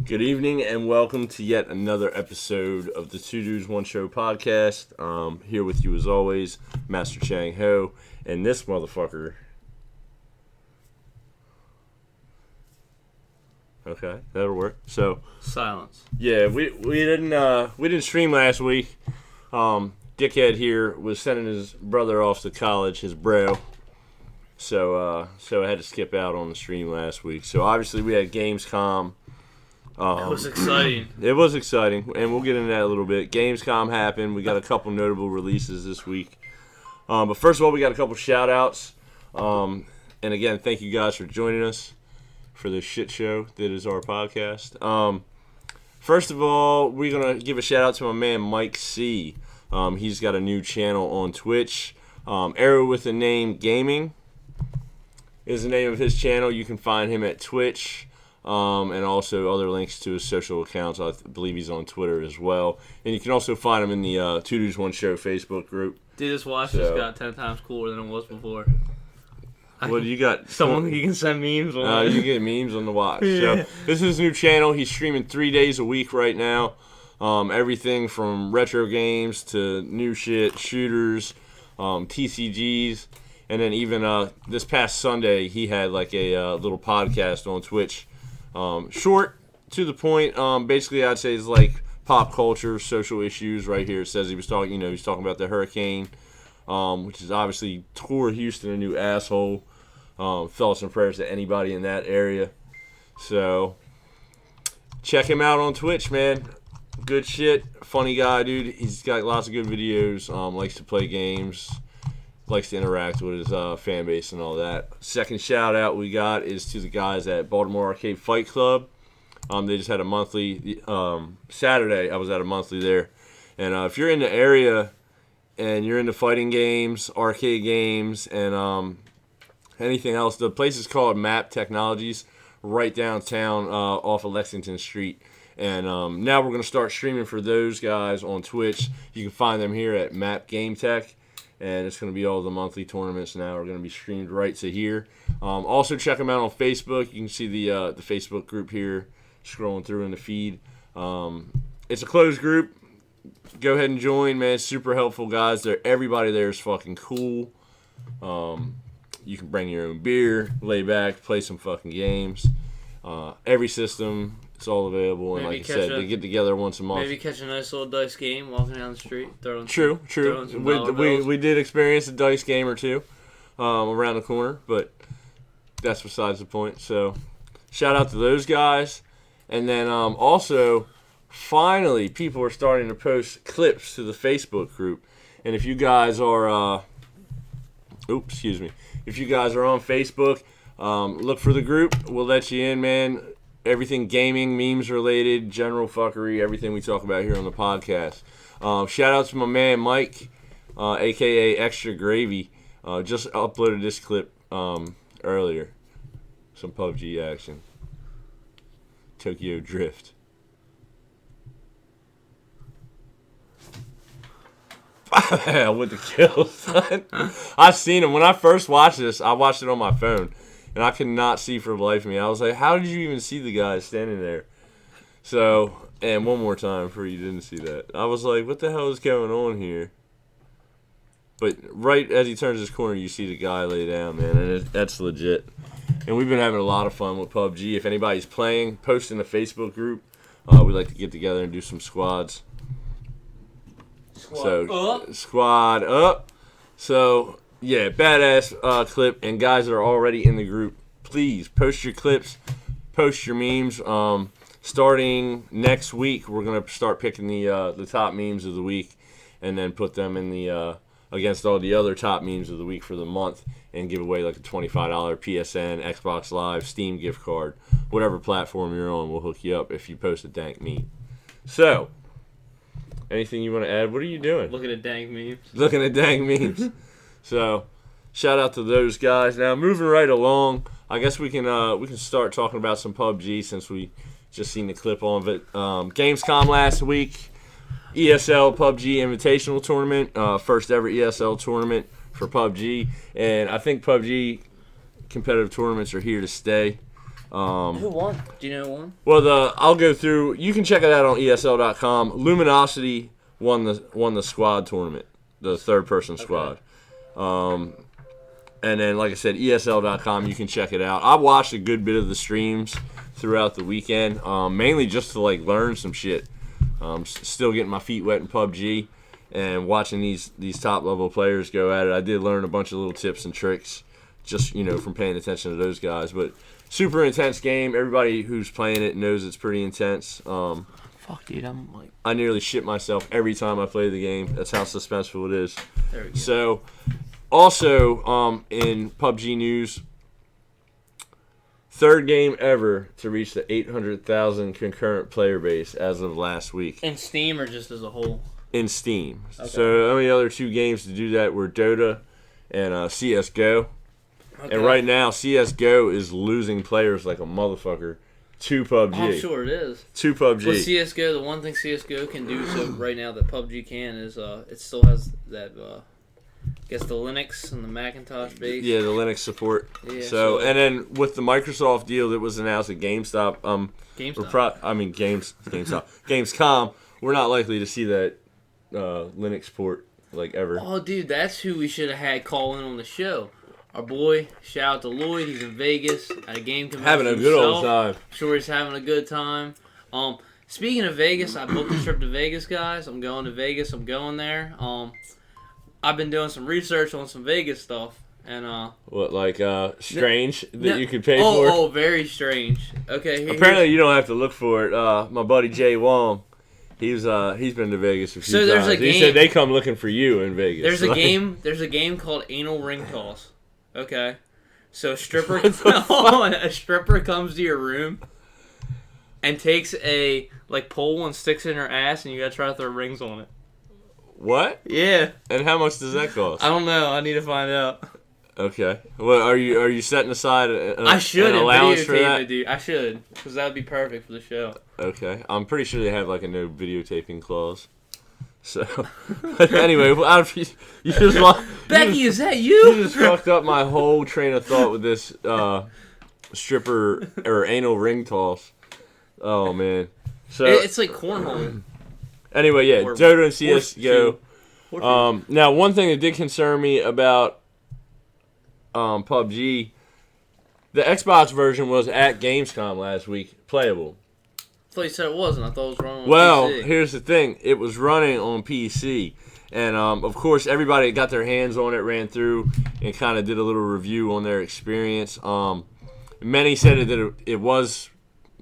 Good evening and welcome to yet another episode of the 2dudes1show podcast. Here with you as always, Master Chang Ho, and this motherfucker. Okay, that'll work. So silence. Yeah, we didn't stream last week. Dickhead here was sending his brother off to college, his bro. So I had to skip out on the stream last week. So obviously we had Gamescom. It was exciting. It was exciting, and we'll get into that a little bit. Gamescom happened. We got a couple notable releases this week. But first of all, we got a couple shout-outs. And again, thank you guys for joining us for this shit show that is our podcast. First of all, we're going to give a shout-out to my man Mike C. He's got a new channel on Twitch. Arrow with the Name Gaming is the name of his channel. You can find him at Twitch. And also other links to his social accounts. I believe he's on Twitter as well. And you can also find him in the 2dudes1show Facebook group. Dude, this watch just got 10 times cooler than it was before. What do you got? Someone you can send memes on. You get memes on the watch. Yeah. So this is his new channel. He's streaming 3 days a week right now. Everything from retro games to new shit, shooters, TCGs. And then even this past Sunday, he had like a little podcast on Twitch. Short, to the point. Basically, I'd say it's like pop culture, social issues. Right here, it says he was talking about the hurricane, which is obviously tore Houston a new asshole. Thoughts and prayers to anybody in that area. So check him out on Twitch, man. Good shit, funny guy, dude. He's got lots of good videos. Likes to play games. Likes to interact with his fan base and all that. Second shout out we got is to the guys at Baltimore Arcade Fight Club. They just had a monthly Saturday. I was at a monthly there, and if you're in the area and you're into fighting games, arcade games, and anything else, the place is called Map Technologies, right downtown off of Lexington Street. And now we're gonna start streaming for those guys on Twitch. You can find them here at Map Game Tech. And it's going to be all the monthly tournaments now are going to be streamed right to here. Also, check them out on Facebook. You can see the Facebook group here scrolling through in the feed. It's a closed group. Go ahead and join, man. Super helpful guys. Everybody there is fucking cool. You can bring your own beer, lay back, play some fucking games. Every system. It's all available, and like I said, they get together once a month. Maybe catch a nice little dice game walking down the street. True. We did experience a dice game or two around the corner, but that's besides the point. So, shout out to those guys. And then also, finally, people are starting to post clips to the Facebook group. And if you guys are, if you guys are on Facebook, look for the group. We'll let you in, man. Everything gaming, memes related, general fuckery, everything we talk about here on the podcast. Shout out to my man Mike, a.k.a. Extra Gravy. Just uploaded this clip earlier. Some PUBG action. Tokyo Drift. With the kills, son. I've seen him. When I first watched this, I watched it on my phone. And I could not see for the life of me. I was like, how did you even see the guy standing there? So, and one more time for you didn't see that. I was like, what the hell is going on here? But right as he turns his corner, you see the guy lay down, man. And that's legit. And we've been having a lot of fun with PUBG. If anybody's playing, post in the Facebook group. We like to get together and do some squads. Squad up. So... yeah, badass clip. And guys that are already in the group, please post your clips, post your memes. Starting next week, we're gonna start picking the top memes of the week, and then put them in the against all the other top memes of the week for the month, and give away like a $25 PSN, Xbox Live, Steam gift card, whatever platform you're on. We'll hook you up if you post a dank meme. So, anything you want to add? What are you doing? Looking at dank memes. Looking at dank memes. So, shout out to those guys. Now, moving right along, I guess we can start talking about some PUBG since we just seen the clip on it. Gamescom last week, ESL PUBG Invitational Tournament, first ever ESL tournament for PUBG, and I think PUBG competitive tournaments are here to stay. Who won? Do you know who won? Well, I'll go through. You can check it out on ESL.com. Luminosity won the squad tournament, the third-person squad. And then, like I said, ESL.com, you can check it out. I watched a good bit of the streams throughout the weekend, mainly just to learn some shit. Still getting my feet wet in PUBG and watching these top-level players go at it. I did learn a bunch of little tips and tricks just, from paying attention to those guys. But super intense game. Everybody who's playing it knows it's pretty intense. Fuck, dude, I'm like... I nearly shit myself every time I play the game. That's how suspenseful it is. There we go. So... Also, in PUBG news, third game ever to reach the 800,000 concurrent player base as of last week. In Steam or just as a whole? In Steam. Okay. So the only other two games to do that were Dota and CSGO. Okay. And right now, CSGO is losing players like a motherfucker to PUBG. I'm sure it is. To PUBG. With CSGO, the one thing CSGO can do so right now that PUBG can is it still has that... I guess the Linux and the Macintosh base. Yeah, the Linux support. Yeah, so and then with the Microsoft deal that was announced at GameStop, Gamescom, we're not likely to see that Linux port ever. Oh, dude, that's who we should have had call in on the show. Our boy, shout out to Lloyd. He's in Vegas at a game convention. Having a good old time. Sure, he's having a good time. Speaking of Vegas, I booked a trip to Vegas, guys. I'm going to Vegas. I'm going there. I've been doing some research on some Vegas stuff, and what strange that you could pay for? Oh, very strange. Okay. Apparently, you don't have to look for it. My buddy Jay Wong, he's been to Vegas a few times. There's a game. He said they come looking for you in Vegas. There's a game. There's a game called Anal Ring Toss. Okay, so a stripper comes to your room and takes a pole and sticks it in her ass, and you gotta try to throw rings on it. What? Yeah. And how much does that cost? I don't know. I need to find out. Okay. Well, are you setting aside I should an allowance for that? It, dude. I should, because that would be perfect for the show. Okay. I'm pretty sure they have a no videotaping clause. So, anyway, you just Becky, is that you? You just fucked up my whole train of thought with this stripper or anal ring toss. Oh man. So it's like cornhole. Anyway, yeah, Dota and CSGO. Now, one thing that did concern me about PUBG, the Xbox version was at Gamescom last week, playable. I thought you said it wasn't. I thought it was running on PC. Here's the thing. It was running on PC. And, of course, everybody that got their hands on it ran through and kind of did a little review on their experience. Many said that it was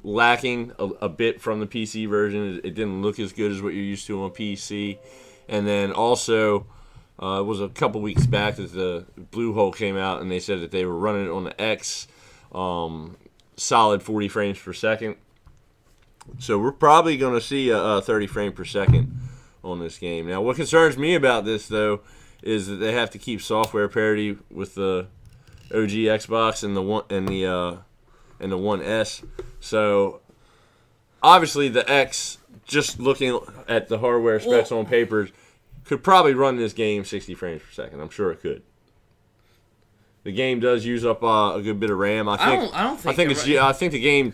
lacking a bit from the PC version. It didn't look as good as what you're used to on PC. And then also, it was a couple weeks back that the Bluehole came out and they said that they were running it on the X, solid 40 frames per second. So we're probably going to see a 30 frame per second on this game. Now, what concerns me about this, though, is that they have to keep software parity with the OG Xbox and the One S. So, obviously, the X, just looking at the hardware specs on paper, could probably run this game 60 frames per second. I'm sure it could. The game does use up a good bit of RAM. I think the game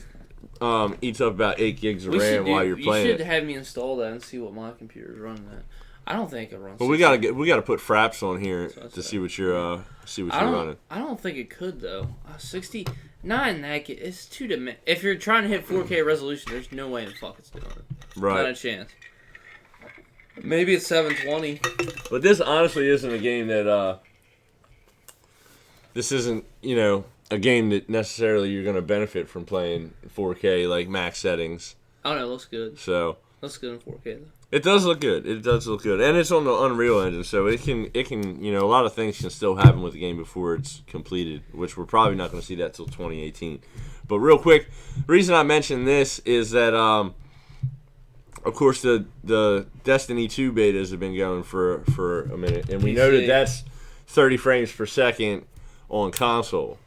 eats up about 8 gigs of RAM while you're playing it. You should have me install that and see what my computer's running at. I don't think it runs. But we gotta put fraps on here to see what you're running. I don't think it could though. 60. Not in that. It's too dimensional. If you're trying to hit 4K resolution, there's no way in the fuck it's doing it. Right. Not a chance. Maybe it's 720. But this honestly isn't a game that. This isn't a game that necessarily you're going to benefit from playing 4K max settings. Oh no, it looks good. So. Looks good in 4K though. It does look good. It does look good, and it's on the Unreal Engine, so it can a lot of things can still happen with the game before it's completed, which we're probably not going to see that till 2018. But real quick, the reason I mention this is that, of course, the Destiny 2 betas have been going for a minute, and we know that that's 30 frames per second on console.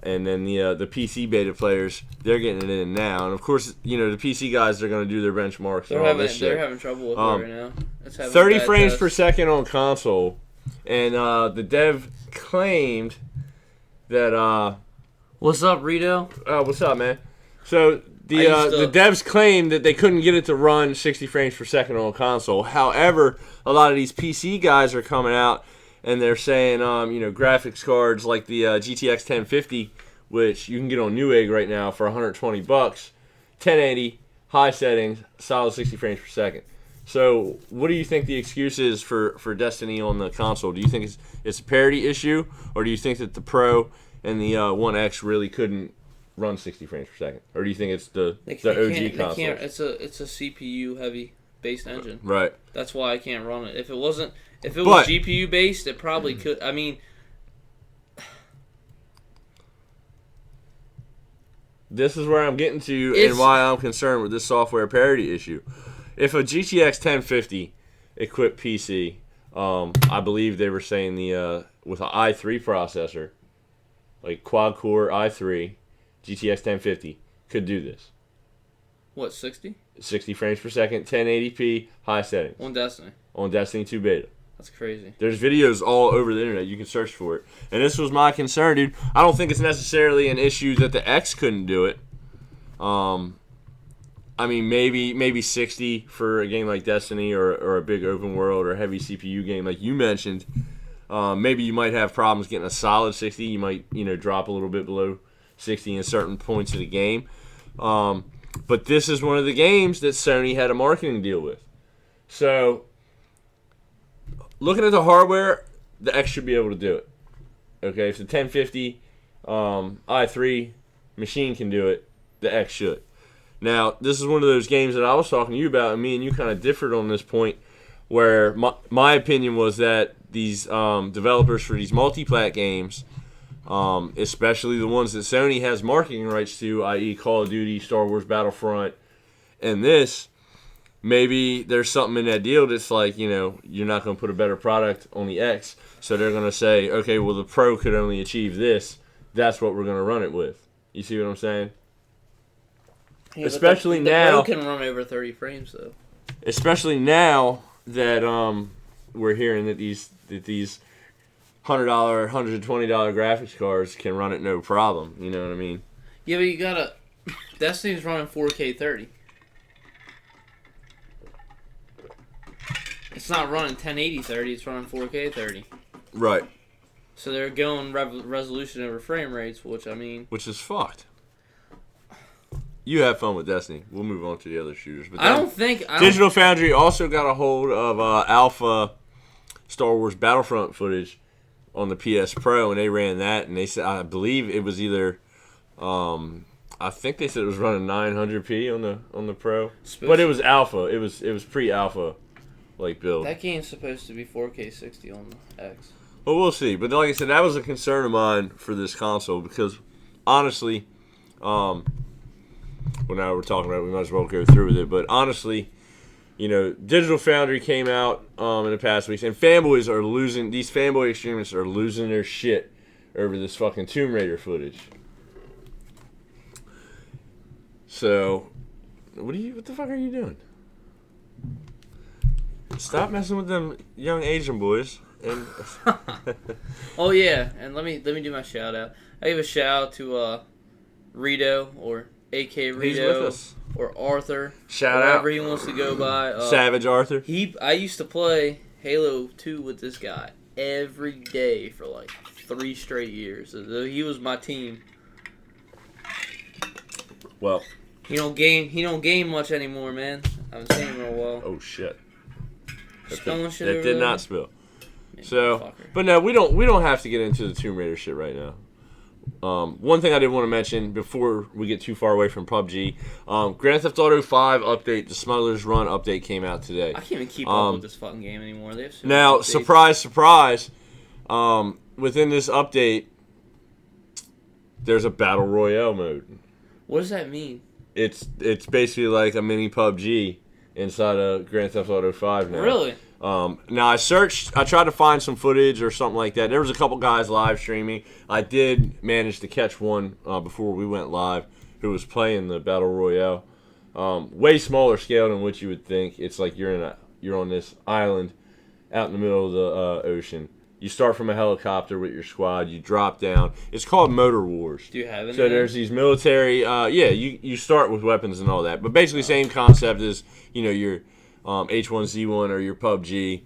And then the PC beta players, they're getting it in now. And, of course, the PC guys, they're going to do their benchmarks and all this shit. They're having trouble with it right now. 30 frames per second on console. And the dev claimed that What's up, Rito? What's up, man? So the devs claimed that they couldn't get it to run 60 frames per second on a console. However, a lot of these PC guys are coming out and they're saying, graphics cards like the GTX 1050, which you can get on Newegg right now for $120, 1080, high settings, solid 60 frames per second. So, what do you think the excuse is for Destiny on the console? Do you think it's a parity issue, or do you think that the Pro and the One X really couldn't run 60 frames per second, or do you think it's the OG console? It's a CPU heavy based engine. Right. That's why I can't run it. If it was GPU based, it probably could. I mean, this is where I'm getting to and why I'm concerned with this software parity issue. If a GTX 1050 equipped PC, I believe they were saying with an i3 processor, like quad core i3, GTX 1050 could do this. What, 60? 60 frames per second, 1080p, high settings. On Destiny. On Destiny 2 beta. That's crazy. There's videos all over the internet. You can search for it. And this was my concern, dude. I don't think it's necessarily an issue that the X couldn't do it. I mean, maybe 60 for a game like Destiny or a big open world or heavy CPU game like you mentioned. Maybe you might have problems getting a solid 60. You might, drop a little bit below 60 in certain points of the game. But this is one of the games that Sony had a marketing deal with. So, looking at the hardware, the X should be able to do it. Okay, if the 1050 i3 machine can do it, the X should. Now, this is one of those games that I was talking to you about, and me and you kind of differed on this point, where my opinion was that these developers for these multi-plat games, especially the ones that Sony has marketing rights to, i.e. Call of Duty, Star Wars Battlefront, and this, maybe there's something in that deal that's like, you're not going to put a better product on the X, so they're going to say, okay, well, the Pro could only achieve this. That's what we're going to run it with. You see what I'm saying? Yeah, especially the now, Pro can run over 30 frames though. Especially now that we're hearing that these $100, $120 graphics cards can run it no problem. You know what I mean? Yeah, but you gotta. Destiny's running 4K 30. It's not running 1080 30. It's running 4K 30. Right. So they're going resolution over frame rates, which is fucked. You have fun with Destiny. We'll move on to the other shooters. But Digital Foundry also got a hold of alpha Star Wars Battlefront footage on the PS Pro, and they ran that, and they said, I believe it was either, I think they said it was running 900p on the Pro, but it was alpha. It was pre-alpha build. That game's supposed to be 4K 60 on the X. Well, we'll see. But like I said, that was a concern of mine for this console because, honestly, well, now we're talking about it, we might as well go through with it. But honestly, Digital Foundry came out in the past weeks, and these fanboy extremists are losing their shit over this fucking Tomb Raider footage. So, what the fuck are you doing? Stop messing with them young Asian boys. And oh yeah, and let me do my shout out. I give a shout out to Rito or AK Rito or Arthur. Shout whatever out. He wants to go by. Savage Arthur. I used to play Halo 2 with this guy every day for 3 straight years. He was my team. Well, he don't game much anymore, man. I haven't seen him in a while. Oh shit. That did not spill. So, but no, we don't have to get into the Tomb Raider shit right now. One thing I did want to mention before we get too far away from PUBG, Grand Theft Auto 5 update, the Smuggler's Run update came out today. I can't even keep up with this fucking game anymore. They have so now, many surprise, within this update, there's a Battle Royale mode. What does that mean? It's basically like a mini PUBG inside of Grand Theft Auto 5 now. Really? Now I tried to find some footage or something like that. There was a couple guys live streaming. I did manage to catch one before we went live who was playing the Battle Royale. Way smaller scale than what you would think. It's like you're on this island out in the middle of the ocean You start from a helicopter with your squad. You drop down. It's called Motor Wars. Do you have any? So there's these military. You start with weapons and all that, but basically same concept as your H1Z1 or your PUBG.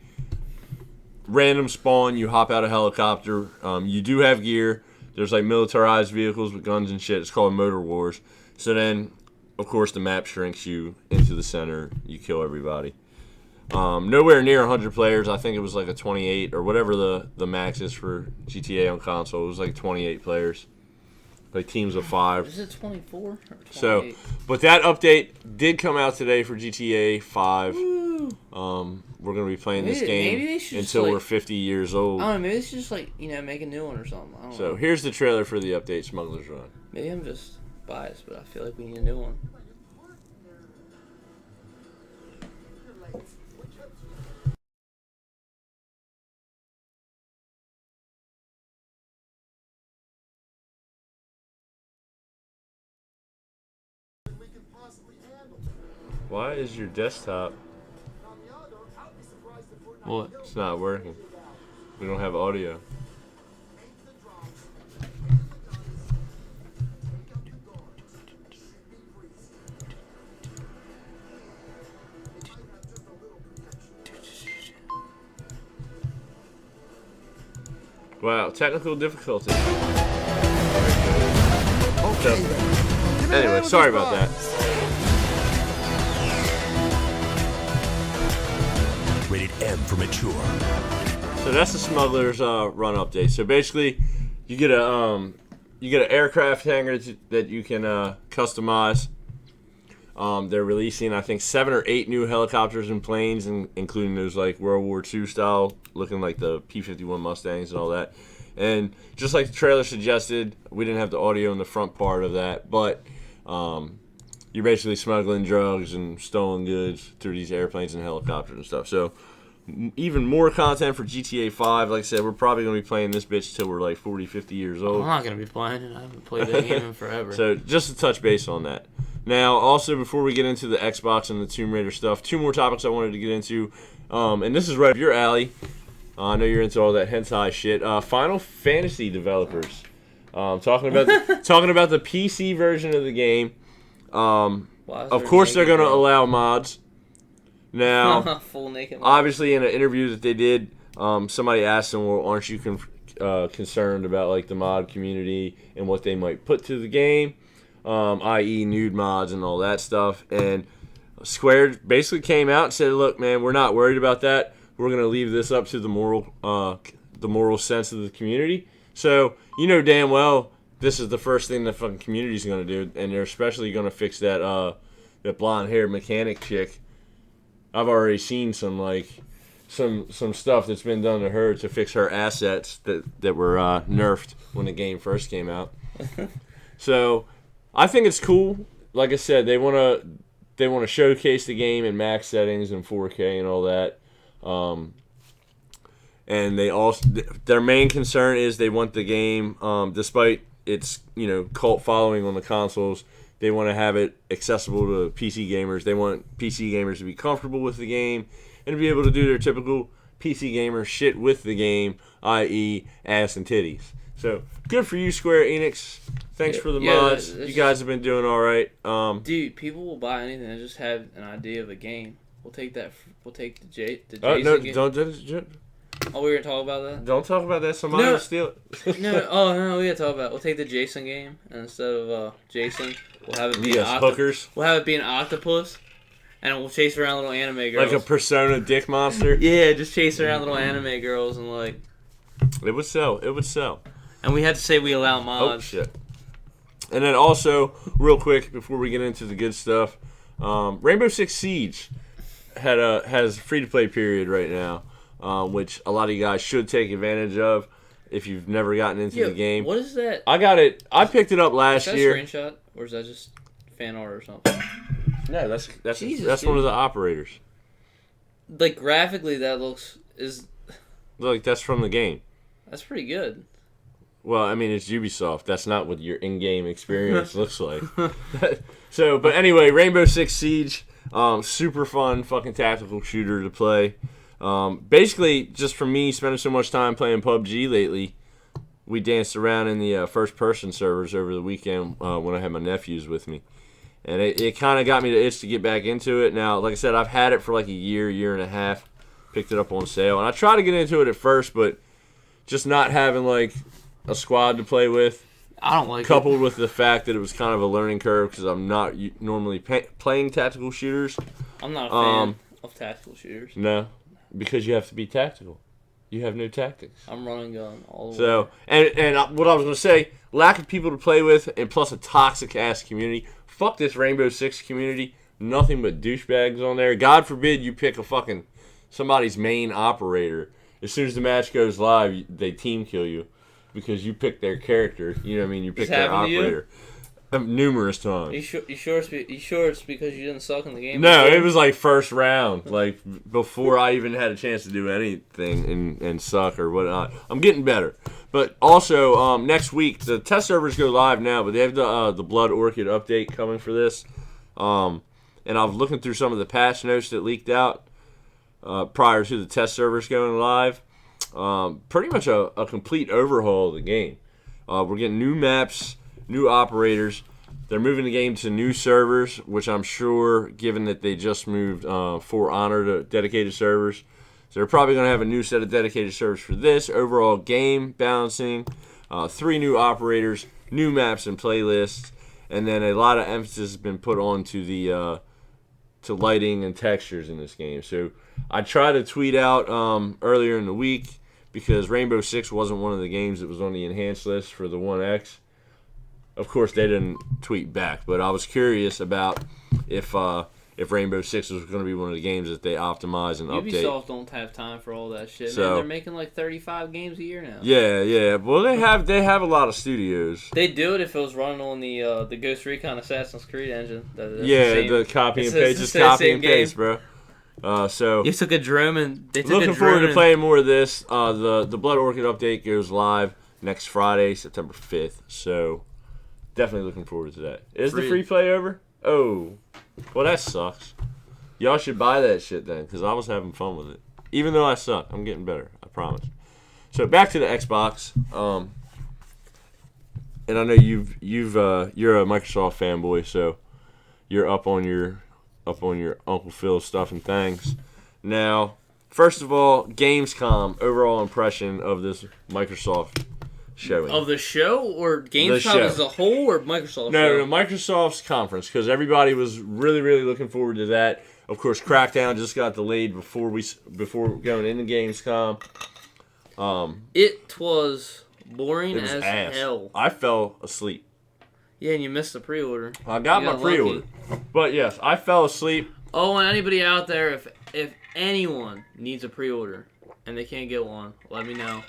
Random spawn. You hop out a helicopter. You do have gear. There's like militarized vehicles with guns and shit. It's called Motor Wars. So then, of course, the map shrinks you into the center. You kill everybody. Nowhere near 100 players. I think it was like a 28 or whatever the max is for GTA on console. It was like 28 players, like teams of 5. Is it 24 or 28? So, but that update did come out today for GTA 5. We're gonna be playing this game until we're 50 years old. I don't know. Maybe they should just make a new one or something. I don't know. Here's the trailer for the update, Smuggler's Run. Maybe I'm just biased, but I feel like we need a new one. Why is your desktop? What? It's not working. We don't have audio. Wow, technical difficulty. Okay. Anyway, sorry about that. Rated M for mature. So that's the Smuggler's Run update. So basically, you get an aircraft hangar that you can customize. They're releasing, I think, 7 or 8 new helicopters and planes, including those like World War II style, looking like the P-51 Mustangs and all that. And just like the trailer suggested, we didn't have the audio in the front part of that, but you're basically smuggling drugs and stolen goods through these airplanes and helicopters and stuff. So even more content for GTA 5. Like I said, we're probably going to be playing this bitch till we're like 40, 50 years old. I'm not going to be playing it. I haven't played that game in forever. So just to touch base on that. Now, also, before we get into the Xbox and the Tomb Raider stuff, 2 more topics I wanted to get into. And this is right up your alley. I know you're into all that hentai shit. Final Fantasy developers. Talking about the PC version of the game. Of course, they're going to allow mods. Now, full naked obviously, in an interview that they did, somebody asked them, "Well, aren't you concerned about like the mod community and what they might put to the game, i.e., nude mods and all that stuff?" And Square basically came out and said, "Look, man, we're not worried about that. We're going to leave this up to the moral sense of the community." So you know damn well this is the first thing the fucking community is going to do, and they're especially going to fix that blonde-haired mechanic chick. I've already seen some stuff that's been done to her to fix her assets that were nerfed when the game first came out. So I think it's cool. Like I said, they want to showcase the game in max settings and 4K and all that. And they also, their main concern is they want the game, despite its cult following on the consoles, they want to have it accessible to PC gamers. They want PC gamers to be comfortable with the game and to be able to do their typical PC gamer shit with the game, i.e. ass and titties. So good for you, Square Enix. Thanks for the mods. You guys have been doing all right. Dude, people will buy anything that just have an idea of a game. We'll take that. We'll take the Jason game. Don't. Oh, we were gonna talk about that. Don't talk about that. Somebody will steal it. No. We gotta talk about it. We'll take the Jason game, and instead of Jason, we'll have it be hookers. We'll have it be an octopus, and we'll chase around little anime girls. Like a Persona dick monster. Yeah, just chase around little anime girls and like. It would sell. And we had to say we allow mods. Oh shit. And then also, real quick before we get into the good stuff, Rainbow Six Siege has a free-to-play period right now, which a lot of you guys should take advantage of if you've never gotten into the game. What is that? I got it. I picked it up last year. Is that a screenshot, or is that just fan art or something? No, that's one of the operators. Like graphically, that looks that's from the game. That's pretty good. Well, I mean, it's Ubisoft. That's not what your in-game experience looks like. But anyway, Rainbow Six Siege, super fun fucking tactical shooter to play. Basically, just from me spending so much time playing PUBG lately, we danced around in the first-person servers over the weekend when I had my nephews with me. And it kind of got me the itch to get back into it. Now, like I said, I've had it for like a year and a half. Picked it up on sale. And I tried to get into it at first, but just not having like a squad to play with. I don't like coupled with the fact that it was kind of a learning curve because I'm not normally playing tactical shooters. I'm not a fan of tactical shooters. No, because you have to be tactical. You have no tactics. I'm running gun all the way. So, and what I was going to say, lack of people to play with and plus a toxic-ass community. Fuck this Rainbow Six community. Nothing but douchebags on there. God forbid you pick a fucking somebody's main operator. As soon as the match goes live, they team kill you because you picked their character. You know what I mean? You picked their operator. Numerous times. You sure it's because you didn't suck in the game? No, it was like first round, like before I even had a chance to do anything and suck or whatnot. I'm getting better. But also, next week, the test servers go live now, but they have the Blood Orchid update coming for this. And I was looking through some of the patch notes that leaked out prior to the test servers going live. Pretty much a complete overhaul of the game. We're getting new maps, new operators. They're moving the game to new servers, which I'm sure, given that they just moved For Honor to dedicated servers, so they're probably going to have a new set of dedicated servers for this. Overall game balancing, 3 new operators, new maps and playlists, and then a lot of emphasis has been put on to the to lighting and textures in this game. So I tried to tweet out earlier in the week because Rainbow Six wasn't one of the games that was on the enhanced list for the 1X. Of course, they didn't tweet back, but I was curious about if Rainbow Six was going to be one of the games that they optimize and update. Ubisoft don't have time for all that shit. So, man, they're making like 35 games a year now. Yeah. Well, they have a lot of studios. They do it if it was running on the Ghost Recon Assassin's Creed engine. The copy and paste, just copy and paste, bro. So you took a drone and they took looking a forward to and playing more of this. The Blood Orchid update goes live next Friday, September 5th. So definitely looking forward to that. Is the free play over? Oh, well, that sucks. Y'all should buy that shit then, because I was having fun with it. Even though I suck, I'm getting better. I promise. So back to the Xbox. And I know you're a Microsoft fanboy, so you're up on your Uncle Phil stuff and things. Now, first of all, Gamescom overall impression of this Microsoft showing. Of the show or Gamescom as a whole or Microsoft? No, Microsoft's conference, because everybody was really, really looking forward to that. Of course, Crackdown just got delayed before going into Gamescom. It was boring as hell. I fell asleep. Yeah, and you missed the pre-order. I got my pre-order. But yes, I fell asleep. Oh, and anybody out there, if anyone needs a pre-order and they can't get one, let me know.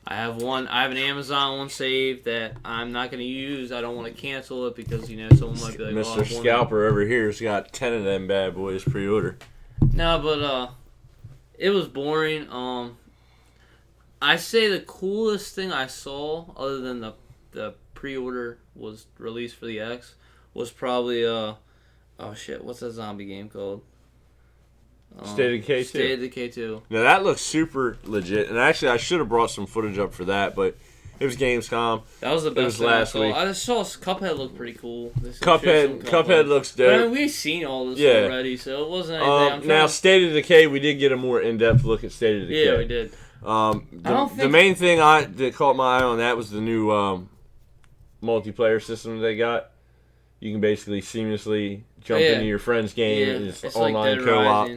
I have one. I have an Amazon one saved that I'm not going to use. I don't want to cancel it because someone might be like, Mr. Scalper over here has got 10 of them bad boys pre-order. No, but it was boring. I say the coolest thing I saw, other than the pre-order was released for the X, was probably what's that zombie game called? State of Decay 2. State of Decay 2. Now that looks super legit, and actually I should have brought some footage up for that, but it was Gamescom. That was the best. It was last week. I just saw Cuphead look pretty cool. Cuphead looks dope. I mean, we've seen all this already, so it wasn't anything. Now State of Decay, we did get a more in-depth look at State of Decay. Yeah, we did. The main thing that caught my eye on that was the new multiplayer system they got. You can basically seamlessly jump into your friend's game. Yeah, it's online like co-op.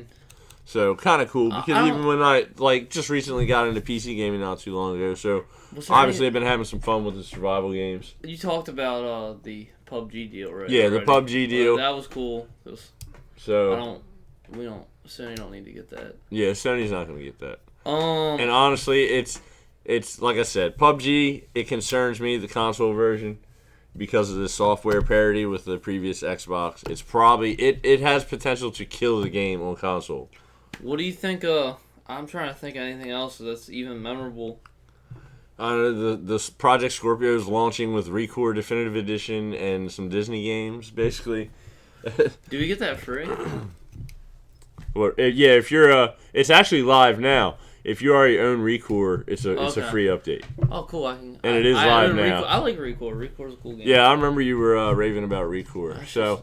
So kind of cool because even when I just recently got into PC gaming not too long ago, so obviously I've been having some fun with the survival games. You talked about the PUBG deal, right? Yeah, the PUBG deal. That was cool. So Sony don't need to get that. Yeah, Sony's not going to get that. And honestly, it's like I said, PUBG. It concerns me, the console version, because of the software parity with the previous Xbox. It's probably it has potential to kill the game on console. What do you think? I'm trying to think of anything else that's even memorable. The Project Scorpio is launching with ReCore Definitive Edition and some Disney games, basically. Do we get that free? Yeah, if you're it's actually live now. If you already own Recore, it's a free update. Oh, cool! It is live now. I like Recore. Recore's a cool game. Yeah, I remember you were raving about Recore. So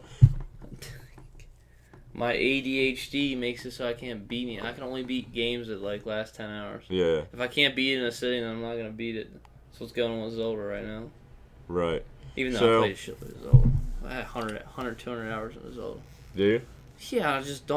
my ADHD makes it so I can't beat it. I can only beat games that like last 10 hours. Yeah. If I can't beat it in a sitting, then I'm not gonna beat it. That's what's going on with Zelda right now. Right. Even though I played a shitload of Zelda. I had 100, 200 hours of Zelda. Do you? Yeah, I just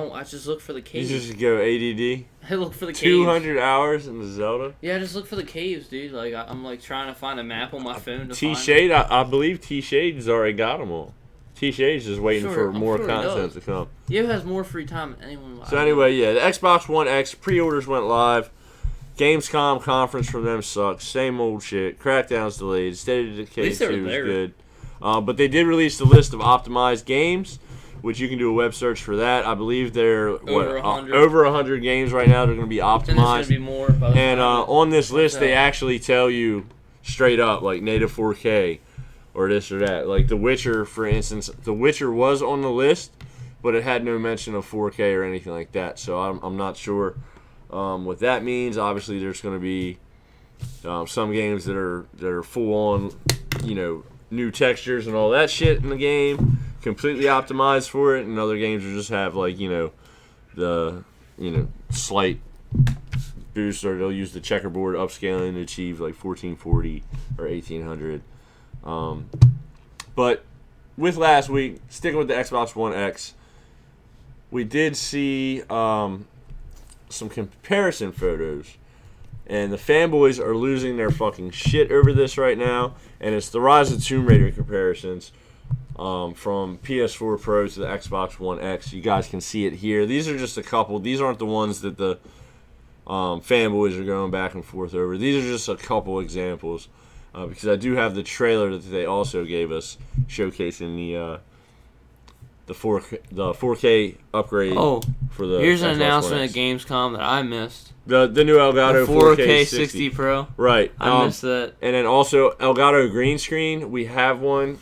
look for the caves. You just go ADD? I look for the caves. 200 hours in the Zelda? Yeah, I just look for the caves, dude. Like, I'm like trying to find a map on my phone to T-Shade, I believe T-Shade's already got them all. T-Shade's just waiting for more content to come. Yo has more free time than anyone. So anyway, yeah, the Xbox One X pre-orders went live. Gamescom conference for them sucks. Same old shit. Crackdown's delayed. State of Decay 2 is good. But they did release the list of optimized games, which you can do a web search for that. I believe they're over 100 games right now. They're going to be optimized. And there's going to be more. And on this list, they actually tell you straight up, like native 4K or this or that. Like The Witcher, for instance. The Witcher was on the list, but it had no mention of 4K or anything like that. So I'm not sure what that means. Obviously, there's going to be some games that are full on, new textures and all that shit in the game, completely optimized for it, and other games will just have like the slight boost, or they'll use the checkerboard upscaling to achieve like 1440 or 1800. But with last week, sticking with the Xbox One X, we did see some comparison photos. And the fanboys are losing their fucking shit over this right now. And it's the Rise of Tomb Raider comparisons from PS4 Pro to the Xbox One X. You guys can see it here. These are just a couple. These aren't the ones that the fanboys are going back and forth over. These are just a couple examples. Because I do have the trailer that they also gave us showcasing the 4K upgrade for the here's Xbox an announcement One X. at Gamescom that I missed. The new Elgato the 4K 60 Pro. Right. I missed that. And then also Elgato green screen. We have one.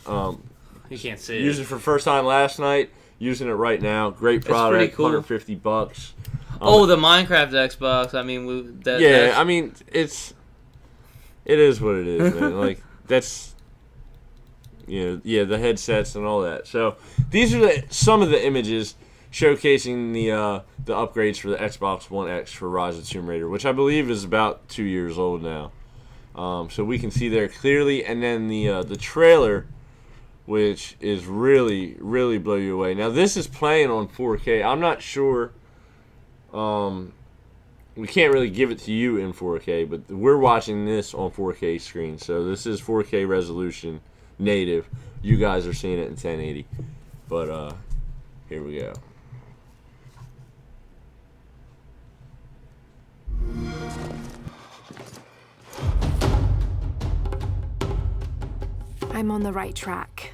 You can't see it. Used it for the first time last night. Using it right now. Great product. It's pretty cool. $150. The Minecraft Xbox. I mean, I mean, it is what it is, man. Like that's the headsets and all that. So these are some of the images showcasing the upgrades for the Xbox One X for Rise of Tomb Raider, which I believe is about 2 years old now. So we can see there clearly, and then the trailer, which is really, really blow you away. Now this is playing on 4K. I'm not sure. We can't really give it to you in 4K, but we're watching this on 4K screen. So this is 4K resolution, native. You guys are seeing it in 1080. But here we go. I'm on the right track.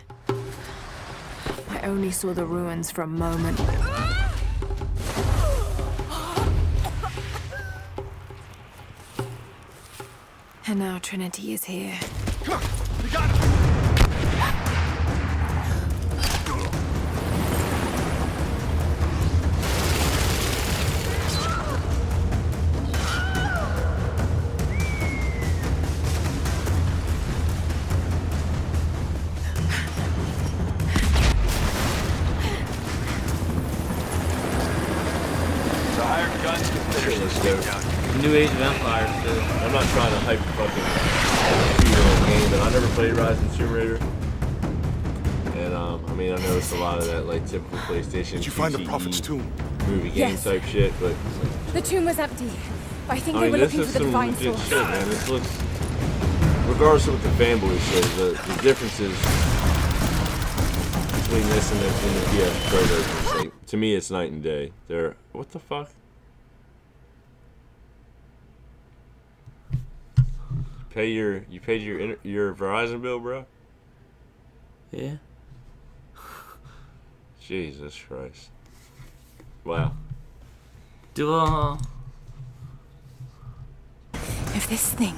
I only saw the ruins for a moment. And now Trinity is here. Come on, we got him! New Age of Empires, too. I'm not trying to hype the fucking 2-year-old game, but I never played Rise of Tomb Raider. And I mean, I know it's a lot of that like typical PlayStation. Did you find the Prophet's tomb? Movie game type shit, but The tomb was empty, but I think they were looking for the divine legit source. shit, man. This looks, regardless of what the fanboys say, the differences between this and the PS Pro version, like, to me, it's night and day. What the fuck? You paid your Verizon bill, bro? Yeah. Jesus Christ. Wow. If this thing...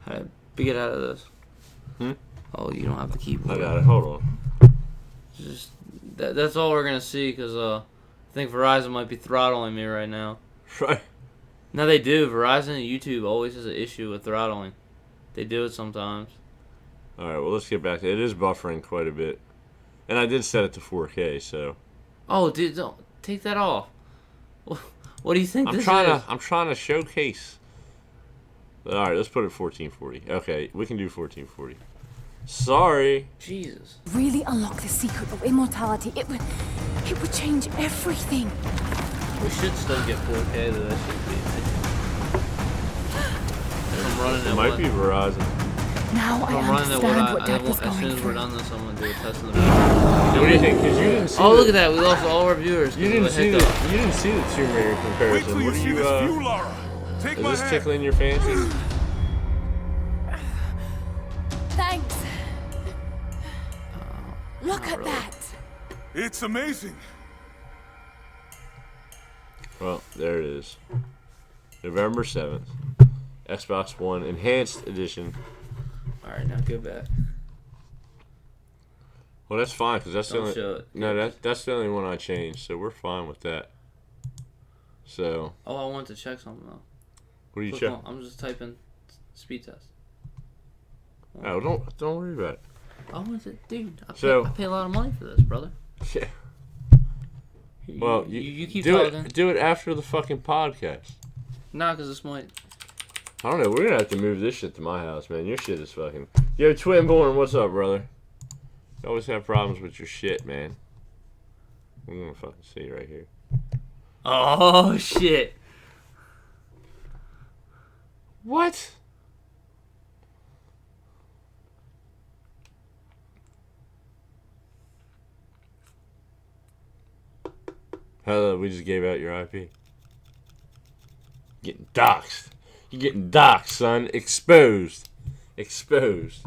How to get out of this? Oh, you don't have the keyboard. I got it. Hold on. Just that's all we're gonna see because I think Verizon might be throttling me right now. Right. No, they do. Verizon and YouTube always has an issue with throttling. They do it sometimes. All right. Well, let's get back to it. It is buffering quite a bit, and I did set it to 4K. So. Oh, dude, don't take that off. What do you think I'm trying to showcase. All right, let's put it 1440. Okay, we can do 1440. Sorry. Jesus. Really unlock the secret of immortality. It would change everything. We should still get 4K though. That should be. I'm running It at might what? be Verizon. Now I I'm running at understand what what Dad was as soon going as we're through. done this, I'm gonna do a test of the. What do you think? Because you didn't see. Oh, look at that! We lost all our viewers. You didn't see the Tomb Raider Wait comparison. till you What are see you? this view, Lara. Take Is my this hand. tickling your fancy? Thanks. Look not at really. that. It's amazing. Well, there it is. November 7th. Xbox One Enhanced Edition. All right, now go back. Well, that's fine because that's the Don't only. show it. No, that's the only one I changed, so we're fine with that. So, Oh, I want to check something though. what do you Quick check? one. I'm just typing speed test. Oh, don't worry about it. I want to, dude. I So- pay a lot of money for this, brother. Yeah. You- Well, you keep do talking. it. Do it after the fucking podcast. Nah, because this might. I don't know. We're gonna have to move this shit to my house, man. Your shit is fucking. Yo, Twinborn, what's up, brother? You always have problems with your shit, man. I'm gonna fucking see right here. Oh shit! What? Hello, we just gave out your IP. Getting doxxed. You're getting doxxed, son. Exposed. Exposed.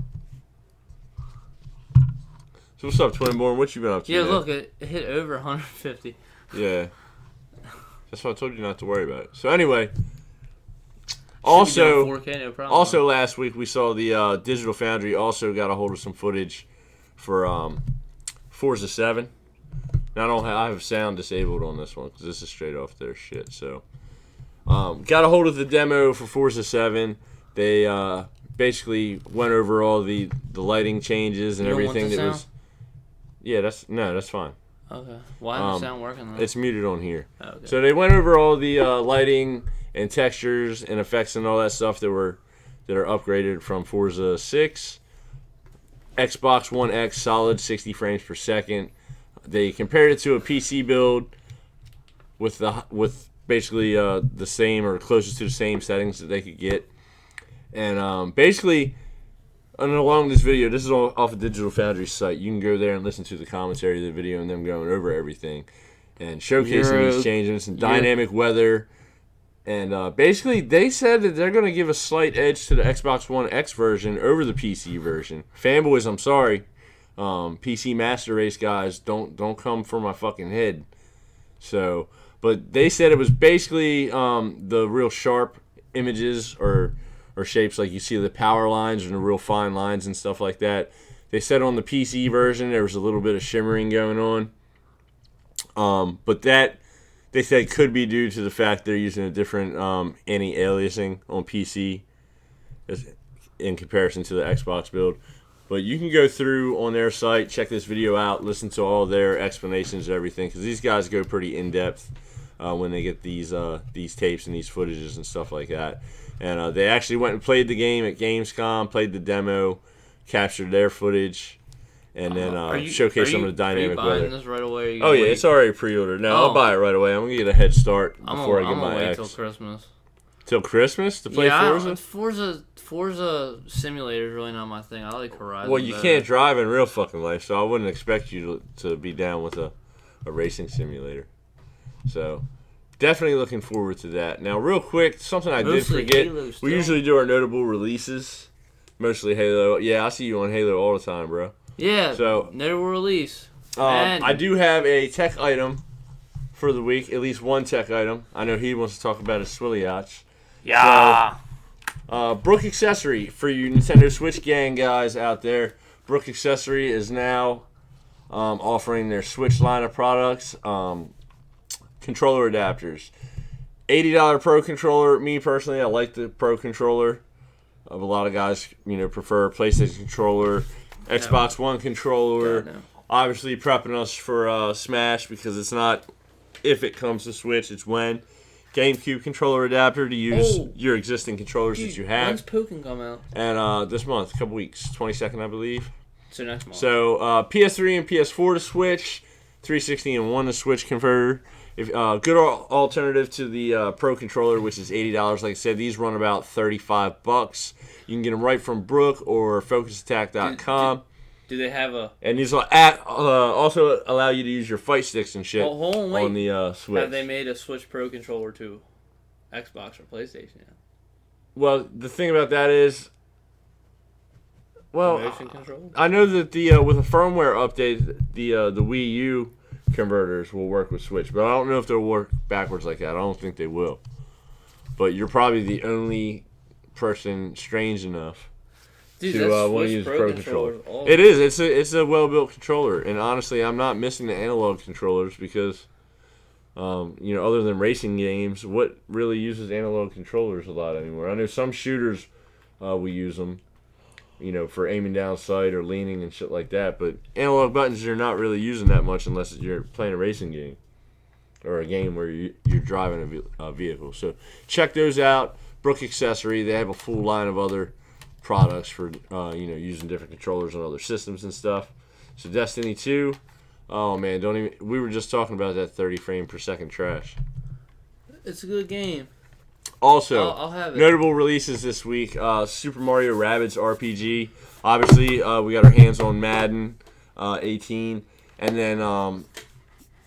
So what's up, Twinborn? What you been up to? Yeah, man? look, it hit over 150. Yeah. That's why I told you not to worry about it. So anyway, Should be also, doing 4K, no problem. also last week we saw the Digital Foundry also got a hold of some footage for Forza 7. Now I have sound disabled on this one because this is straight off their shit. So got a hold of the demo for Forza 7. They basically went over all the lighting changes and You don't want everything the that sound? was. Yeah, that's fine. Okay. Why doesn't the sound working though? It's muted on here. Oh, okay. So they went over all the lighting and textures and effects and all that stuff that are upgraded from Forza 6. Xbox One X solid 60 frames per second. They compared it to a PC build with basically the same or closest to the same settings that they could get. And basically, and along this video, this is all off of Digital Foundry's site. You can go there and listen to the commentary of the video and them going over everything and showcasing these changes and dynamic weather. And basically, they said that they're going to give a slight edge to the Xbox One X version over the PC version. Fanboys, I'm sorry. PC Master Race guys, don't come for my fucking head. So, but they said it was basically the real sharp images or shapes like you see the power lines and the real fine lines and stuff like that. They said on the PC version there was a little bit of shimmering going on. But that they said could be due to the fact they're using a different anti-aliasing on PC in comparison to the Xbox build. But you can go through on their site, check this video out, listen to all their explanations and everything, because these guys go pretty in-depth when they get these tapes and these footages and stuff like that. And they actually went and played the game at Gamescom, played the demo, captured their footage, and then showcased some of the dynamic weather. Are you buying this right away? Or you Oh yeah, wait? it's already pre-ordered. No, I'll buy it right away. I'm gonna get a head start before I get I'm my gonna wait X. till Christmas. Till Christmas to play Forza? Forza Simulator is really not my thing. I like Horizon. Well, you better. can't drive in real fucking life, so I wouldn't expect you to be down with a racing simulator. So, definitely looking forward to that. Now, real quick, something I did forget. Halo still. We usually do our notable releases. Mostly Halo. Yeah, I see you on Halo all the time, bro. Yeah, So, notable release. I do have a tech item for the week. At least one tech item. I know he wants to talk about his Swilliatch. Yeah. Brook Accessory, for you Nintendo Switch gang guys out there, Brook Accessory is now offering their Switch line of products, controller adapters. $80 Pro controller. Me personally, I like the Pro controller. A lot of guys, prefer PlayStation controller, Xbox One controller. God, no. Obviously, prepping us for Smash because it's not if it comes to Switch, it's when. GameCube controller adapter to use your existing controllers that you have. When's Pokken come out? And this month, a couple weeks, 22nd, I believe. So next month. So PS3 and PS4 to Switch, 360 and 1 to Switch converter. Good alternative to the Pro controller, which is $80. Like I said, these run about $35. You can get them right from Brook or FocusAttack.com. Do they have a... And these will also allow you to use your fight sticks and shit on the Switch. Have they made a Switch Pro controller to Xbox or PlayStation yet? Well, the thing about that is... Well, Motion control? I know that with a firmware update, the Wii U converters will work with Switch, but I don't know if they'll work backwards like that. I don't think they will. But you're probably the only person strange enough to want to use a Pro controller. It is. It's a well-built controller, and honestly, I'm not missing the analog controllers because, other than racing games, what really uses analog controllers a lot anymore? I know some shooters will use them, for aiming down sight or leaning and shit like that, but analog buttons you're not really using that much unless you're playing a racing game or a game where you're driving a vehicle. So check those out. Brook Accessory, they have a full line of other products for using different controllers on other systems and stuff. So Destiny 2, oh man, we were just talking about that 30 frame per second trash. It's a good game. Also, I'll have it. Notable releases this week: Super Mario Rabbids RPG. Obviously, we got our hands on Madden 18, and then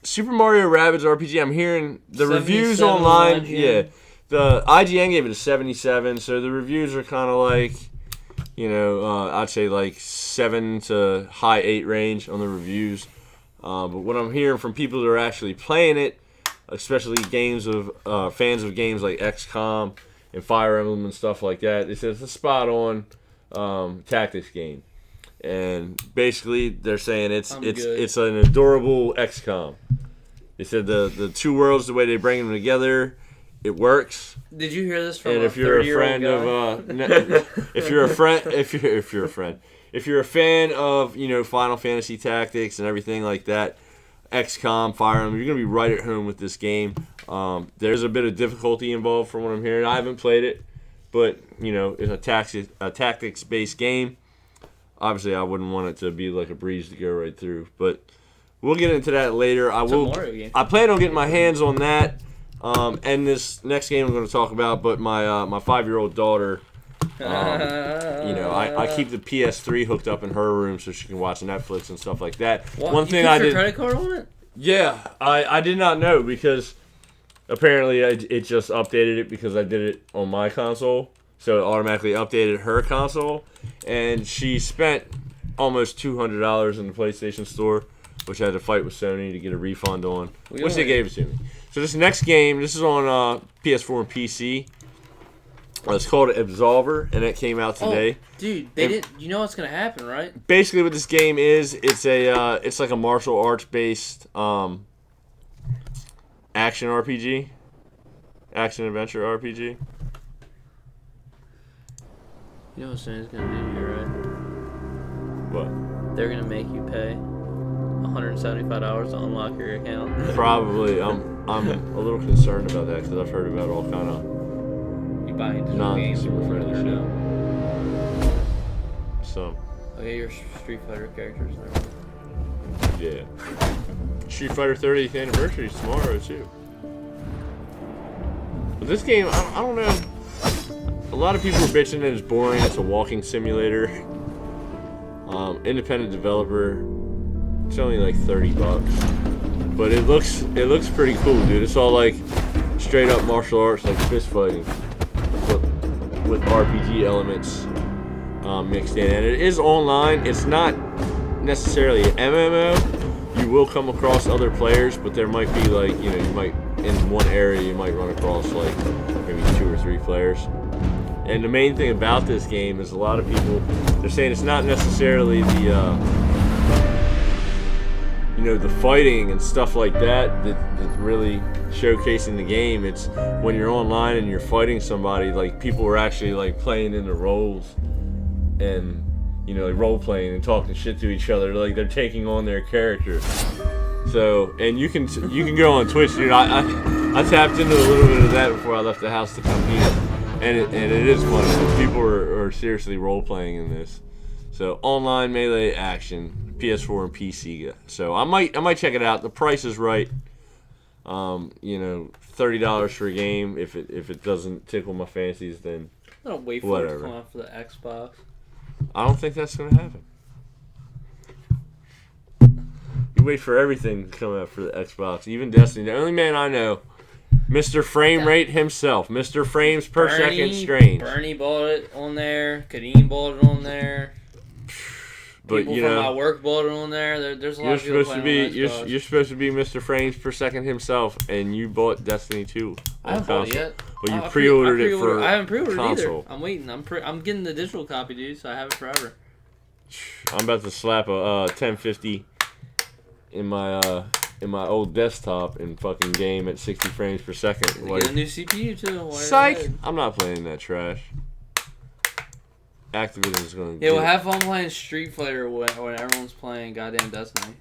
Super Mario Rabbids RPG. I'm hearing the reviews online. Yeah, the IGN gave it a 77, so the reviews are kind of like, I'd say like 7 to high 8 range on the reviews. But what I'm hearing from people that are actually playing it, especially fans of games like XCOM and Fire Emblem and stuff like that, they said it's a spot-on tactics game. And basically, they're saying it's an adorable XCOM. They said the two worlds, the way they bring them together, it works. Did you hear this from and if you're a friend of if you're a fan of Final Fantasy Tactics and everything like that, XCOM, Fire Emblem, you're gonna be right at home with this game. There's a bit of difficulty involved from what I'm hearing. I haven't played it, but it's a tactics based game. Obviously, I wouldn't want it to be like a breeze to go right through, but we'll get into that later. I plan on getting my hands on that. And this next game I'm going to talk about, but my 5-year-old daughter, I keep the PS3 hooked up in her room so she can watch Netflix and stuff like that. What? One thing I did. Credit card on it? Yeah, I did not know because apparently it just updated it because I did it on my console, so it automatically updated her console, and she spent almost $200 in the PlayStation Store, which I had to fight with Sony to get a refund on, which they gave it to me. So this next game, this is on PS4 and PC. It's called Absolver, and it came out today. Oh, dude, you know what's gonna happen, right? Basically, what this game is, it's like a martial arts based action RPG, action adventure RPG. You know what Sony's gonna do here, right? What? They're gonna make you pay $175 to unlock your account. Probably. I'm a little concerned about that because I've heard about all kind of non-consumer friendly shit. So. Okay, your Street Fighter characters there. Yeah. Street Fighter 30th anniversary is tomorrow too. But this game, I don't know. A lot of people are bitching that it's boring. It's a walking simulator. Independent developer. It's only like $30, but it looks pretty cool, dude. It's all like straight up martial arts, like fist fighting, with RPG elements mixed in. And it is online. It's not necessarily an MMO. You will come across other players, but there might be like you might in one area you might run across like maybe 2 or 3 players. And the main thing about this game is a lot of people they're saying it's not necessarily the the fighting and stuff like that's really showcasing the game. It's when you're online and you're fighting somebody, like people are actually like playing in the roles and like role playing and talking shit to each other, like they're taking on their character. So, and you can go on Twitch, dude. I tapped into a little bit of that before I left the house to come here, and it is fun. People are seriously role playing in this. So online melee action, PS4 and PC. So I might check it out. The price is right. $30 for a game. If it doesn't tickle my fancies, then I'll wait for whatever. it to come out for the Xbox. I don't think that's gonna happen. You wait for everything to come out for the Xbox, even Destiny. The only man I know, Mr. Frame Rate himself, Mr. Frames per second strange. Bernie bought it on there. Kadeem bought it on there. But People from my work bought it on there. There's a lot of people playing on Xbox. You're supposed to be Mr. Frames per second himself, and you bought Destiny 2 I haven't bought it yet. But you pre-ordered it for I haven't pre-ordered console. either. I'm waiting. I'm getting the digital copy, dude. So I have it forever. I'm about to slap a 1050 in my old desktop and fucking game at 60 frames per second. Get a new CPU too. Psych! I'm not playing that trash. Activision's gonna. Yeah, we'll have fun playing Street Fighter when everyone's playing goddamn Destiny.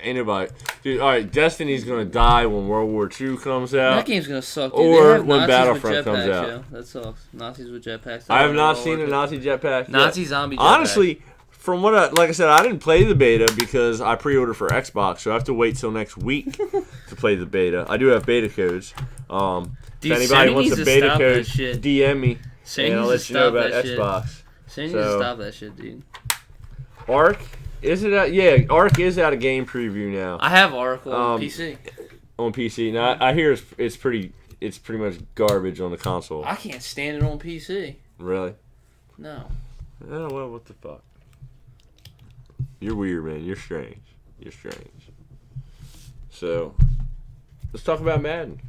Ain't nobody, dude. All right, Destiny's gonna die when World War II comes out. That game's gonna suck. Dude. Or they have when Nazis Battlefront with comes jetpacks, out. Yo. That sucks. Nazis with jetpacks. I have not seen a Nazi jetpack. Nazi yet. zombie jetpack. Honestly, from what like I said, I didn't play the beta because I pre-ordered for Xbox, so I have to wait till next week to play the beta. I do have beta codes. Dude, if anybody wants a beta code, shit. DM me, Sandy and I'll let you know about Xbox. Sandy needs to stop that shit, dude. Ark, is it out? Yeah, Ark is out of game preview now. I have Ark on PC. On PC, now I hear it's pretty much garbage on the console. I can't stand it on PC. Really? No. Oh well, what the fuck? You're weird, man. You're strange. You're strange. So, let's talk about Madden.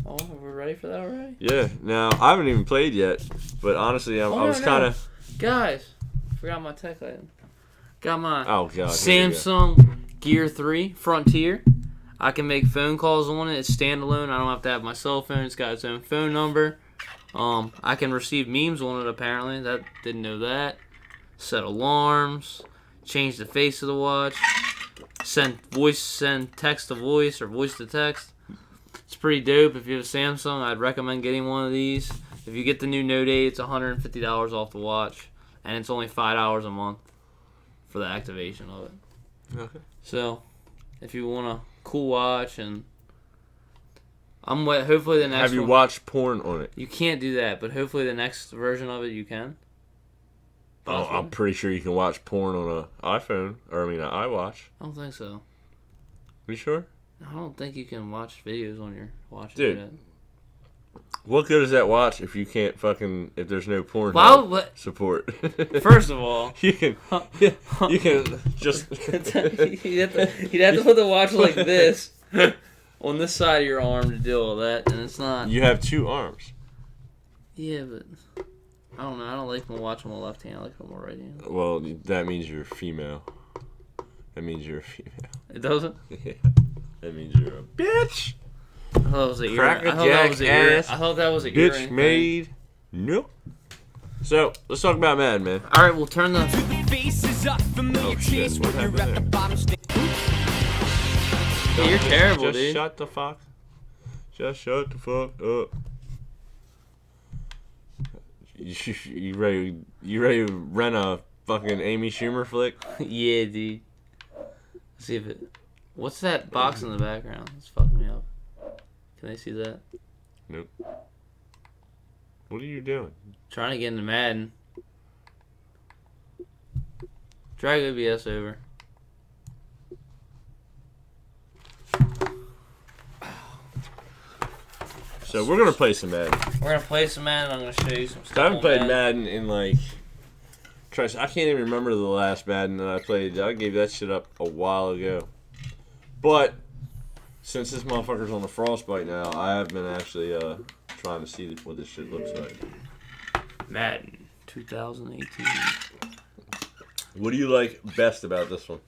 Oh, we're ready for that already? Yeah. Now I haven't even played yet, but honestly, I was kind of. Guys, forgot my tech item. Got my Samsung Gear 3 Frontier. I can make phone calls on it. It's standalone. I don't have to have my cell phone. It's got its own phone number. I can receive memes on it, apparently. Didn't know that. Set alarms. Change the face of the watch. Send text to voice or voice to text. It's pretty dope. If you have a Samsung, I'd recommend getting one of these. If you get the new Note 8, it's $150 off the watch, and it's only $5 a month for the activation of it. Okay. So, if you want a cool watch, and hopefully the next. Have you watched porn on it? You can't do that, but hopefully the next version of it you can. Oh, I'm pretty sure you can watch porn on an iPhone, or an iWatch. I don't think so. You sure? I don't think you can watch videos on your watch. Dude. What good is that watch if you can't if there's no porn support? First of all, you can just you'd have to put the watch like this on this side of your arm to do all that, and it's not. You have two arms. Yeah, but I don't know. I don't like my watch on my left hand. I like it on my right hand. Well, that means you're female. That means you're a female. It doesn't? Yeah. That means you're a bitch. I thought it was an earring. I thought that was an bitch earring made. Thing. Nope. So, let's talk about Madden, man. Alright, we'll turn the... Oh, shit. What happened there? You're terrible, Just dude. shut the fuck. Just shut the fuck up. You ready to rent a fucking Amy Schumer flick? Yeah, dude. Let's see if it... What's that box in the background? It's fucking me up. Can they see that? Nope. What are you doing? Trying to get into Madden. Drag OBS over. So we're gonna play some Madden. We're gonna play some Madden. I'm gonna show you some stuff. I haven't played Madden in like... I can't even remember the last Madden that I played. I gave that shit up a while ago. But since this motherfucker's on the frostbite now, I have been actually trying to see what this shit looks like. Madden 2018. What do you like best about this one?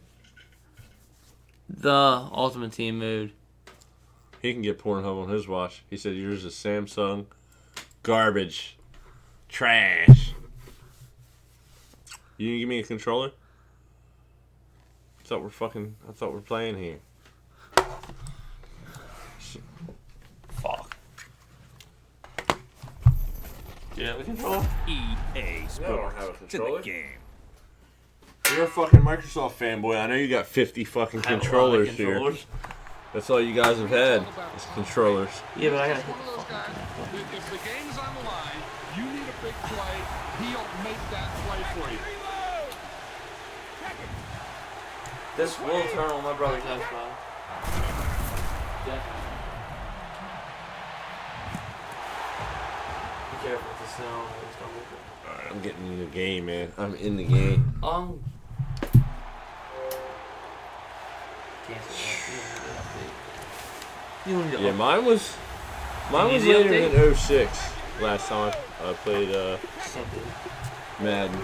The Ultimate Team mode. He can get Pornhub on his watch. He said yours is Samsung. Garbage. Trash. You didn't give me a controller? I thought we're playing here. Fuck. Do you have a controller? EA Sports. No, I don't have a controller. To the game. You're a fucking Microsoft fanboy. I know you got 50 fucking controllers here. That's all you guys have had is controllers. Yeah, but I gotta If the game's on the line, you need a big play. He'll make that play for you. This will turn on my brother's Xbox. Definitely. Be careful with the sound. Alright, I'm getting in the game, man. I'm in the game. Yeah, mine was later than 06 last time I played Madden.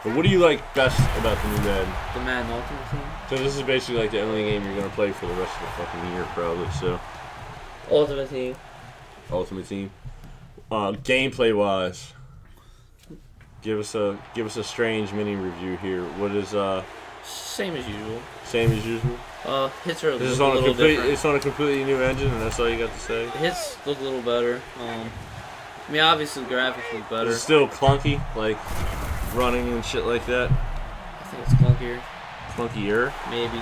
But what do you like best about the new Madden? The Madden Ultimate Team? So this is basically like the only game you're gonna play for the rest of the fucking year, probably. So Ultimate Team. Ultimate Team. Gameplay wise, give us a strange mini review here. What is Same as usual. same as usual? Hits are This is a on a little different. it's on a completely new engine, and that's all you got to say. Hits look a little better. I mean, obviously the graphics look better. Is it still clunky, like running and shit like that? I think it's clunkier. Clunkier? Maybe.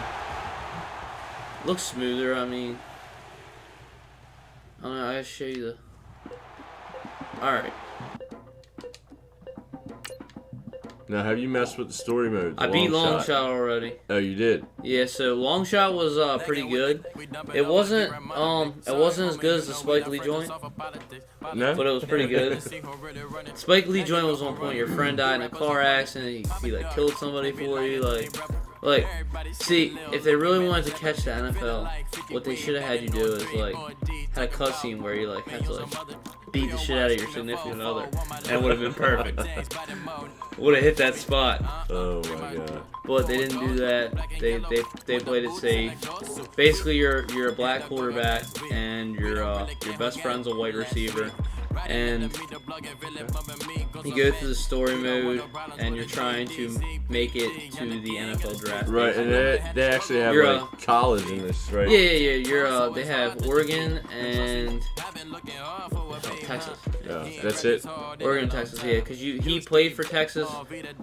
Looks smoother. I mean, I don't know. I gotta show you the. All right. Now, have you messed with the story mode? I beat Long Shot already. Oh, you did? Yeah, so Long Shot was pretty good. It wasn't as good as the Spike Lee joint, No? but it was pretty good. Spike Lee joint was on point. Your friend died in a car accident. He like killed somebody for you. Like, see, if they really wanted to catch the NFL, what they should have had you do is like had a cutscene where you like had to like beat the shit out of your significant other, and it would have been perfect. Would have hit that spot. Oh my god. But they didn't do that. They played it safe. Basically, you're a black quarterback, and your best friend's a white receiver, and you go through the story mode, and you're trying to make it to the NFL draft. Right, and they actually have You're, like college in this, right? Yeah. They have Oregon and Texas. Yeah, that's it. Oregon, Texas, yeah, because he played for Texas.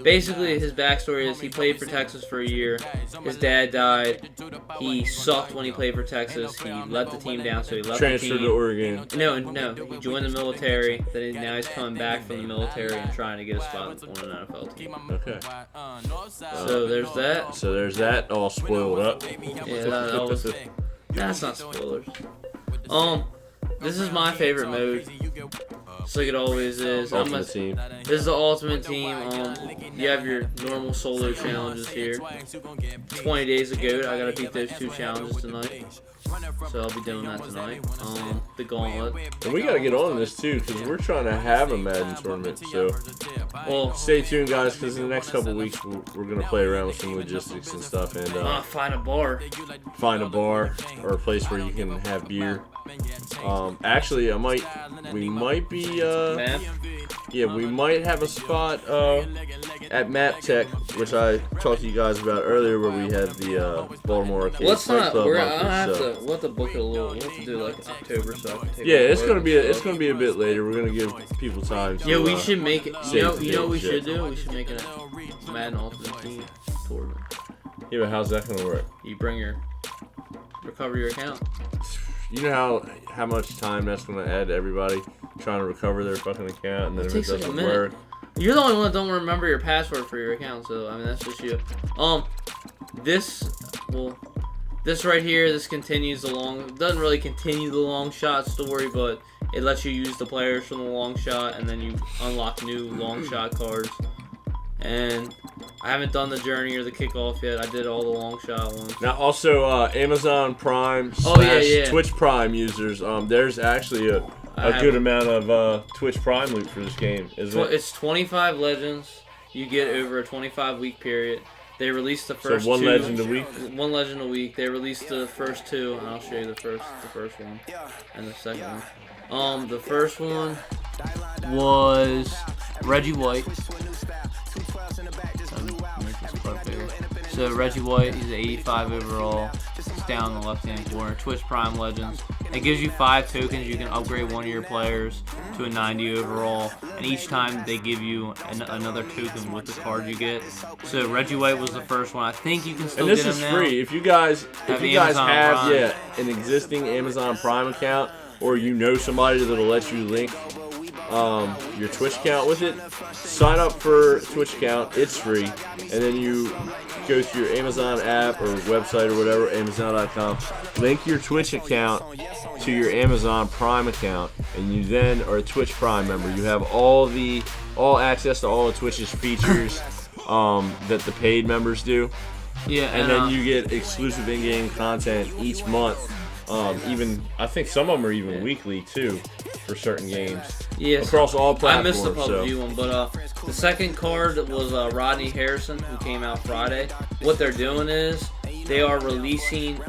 Basically, his backstory is he played for Texas for a year. His dad died. He sucked when he played for Texas. He let the team down, so he left Transferred the team. to Oregon. No. He joined the military. Then now he's coming back from the military and trying to get a spot on an NFL team. Okay. So there's that. So there's that all spoiled up. Yeah, that was. That's not spoilers. This is my favorite mode. Just like it always is. Ultimate Team. This is the Ultimate Team. You have your normal solo challenges here. 20 Days of Goat. I gotta beat those 2 challenges tonight. So I'll be doing that tonight. The Gauntlet. And we gotta get on this too, because we're trying to have a Madden tournament. So, Well, stay tuned, guys, because in the next couple weeks we're gonna play around with some logistics and stuff, and find a bar. find a bar or a place where you can have beer. Actually, we might be Man. yeah, we might have a spot at Map Tech, which I talked to you guys about earlier, where we have the Baltimore Arcade Let's Fight not. Club We'll monthly, have so- to. We'll have to book it a little. We'll have to do like October, so I can take Yeah, a it's break gonna be and it's stuff. gonna be a bit later. We're gonna give people time to. Yeah, we should make it. save You know the what we date, should yeah. do? We should make it a Madden Ultimate Team tournament. Yeah, but how's that gonna work? You recover your account. You know how much time that's gonna add to everybody trying to recover their fucking account, and then if it takes like a doesn't minute. work. You're the only one that don't remember your password for your account, so I mean that's just you. This right here, this continues the long. Doesn't really continue the long shot story, but it lets you use the players from the long shot, and then you unlock new long shot cards. And I haven't done the journey or the kickoff yet. I did all the long shot ones. Now, also, Amazon Prime Oh, yeah, / yeah. Twitch Prime users, there's actually a good amount of Twitch Prime loot for this game, isn't it? It's 25 legends you get over a 25-week period. They released the first one two. legend a week? One legend a week. They released the first two, and I'll show you the first one and the second one. The first one was Reggie White. So Reggie White, he's an 85 overall. It's down in the left-hand corner. Twitch Prime Legends. It gives you 5 tokens. You can upgrade one of your players to a 90 overall, and each time they give you another token with the card you get. So Reggie White was the first one. I think you can still get him now. And this is free. If you guys have an existing Amazon Prime account, or you know somebody that'll let you link your Twitch account with it, sign up for a Twitch account. It's free, and then you go to your Amazon app or website or whatever, Amazon.com, link your Twitch account to your Amazon Prime account, and you then are a Twitch Prime member. You have all access to all of Twitch's features that the paid members do. Yeah, and then you get exclusive in-game content each month. Even I think some of them are even weekly too for certain games. Yes, across all platforms. I missed the PUBG one, but the second card was Rodney Harrison, who came out Friday. What they're doing is they are releasing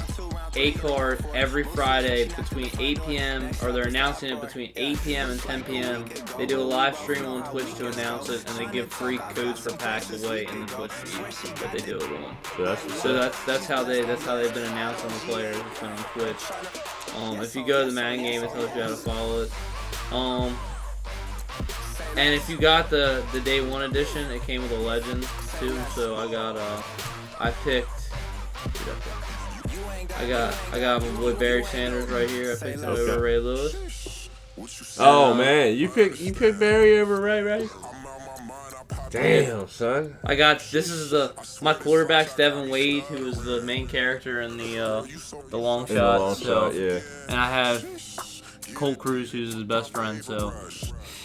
a card every Friday between 8 p.m. or they're announcing it between 8 p.m. and 10 p.m. They do a live stream on Twitch to announce it, and they give free codes for packs away in the Twitch feed that they do it on. So that's how they've been announcing the players on Twitch. If you go to the Madden game, it tells you how to follow it. And if you got the day one edition, it came with a legend too. So I got my boy Barry Sanders right here. I picked him over Ray Lewis. Oh man, you picked Barry over Ray? Damn, son. This is my quarterback's Devin Wade, who was the main character in the long shot. Yeah. And I have Colt Cruz, who's his best friend. So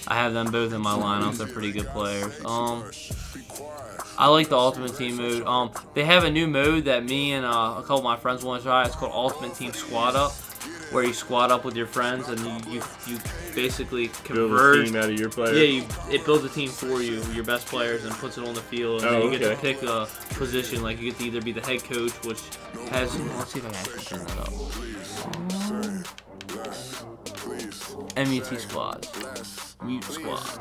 I have them both in my lineup. They're pretty good players. I like the Ultimate Team mode. They have a new mode that me and a couple of my friends want to try. It's called Ultimate Team Squad Up, where you squad up with your friends and you basically convert. Build a team out of your players. Yeah, it builds a team for you, your best players, and puts it on the field. And then you get to pick a position. Like you get to either be the head coach, which has. Let's see if I can actually turn that up. MUT squads, mute squads.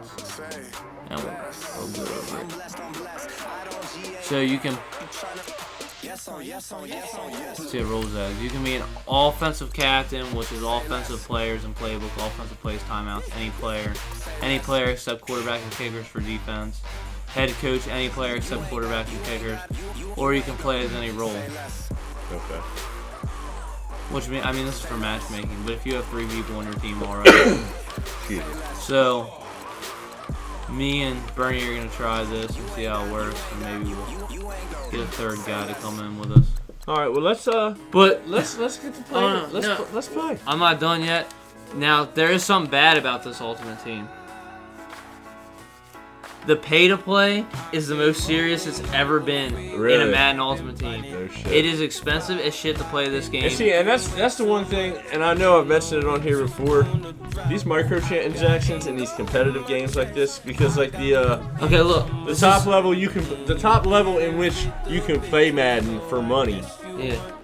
Now we'll go over it. So you can see it rolls as. You can be an offensive captain, which is offensive players and playbook, offensive plays, timeouts, any player except quarterback and kickers for defense. Head coach, any player except quarterback and kickers, or you can play as any role. Okay. Which means, this is for matchmaking, but if you have 3 people on your team already. So, me and Bernie are going to try this and see how it works, and maybe we'll get a third guy to come in with us. Alright, well let's get to play. Let's play. I'm not done yet. Now, there is something bad about this Ultimate Team. The pay-to-play is the most serious it's ever been in a Madden Ultimate Team. No shit. It is expensive as shit to play this game. And see, and that's the one thing, and I know I've mentioned it on here before. These microtransactions in these competitive games like this, because like the top level in which you can play Madden for money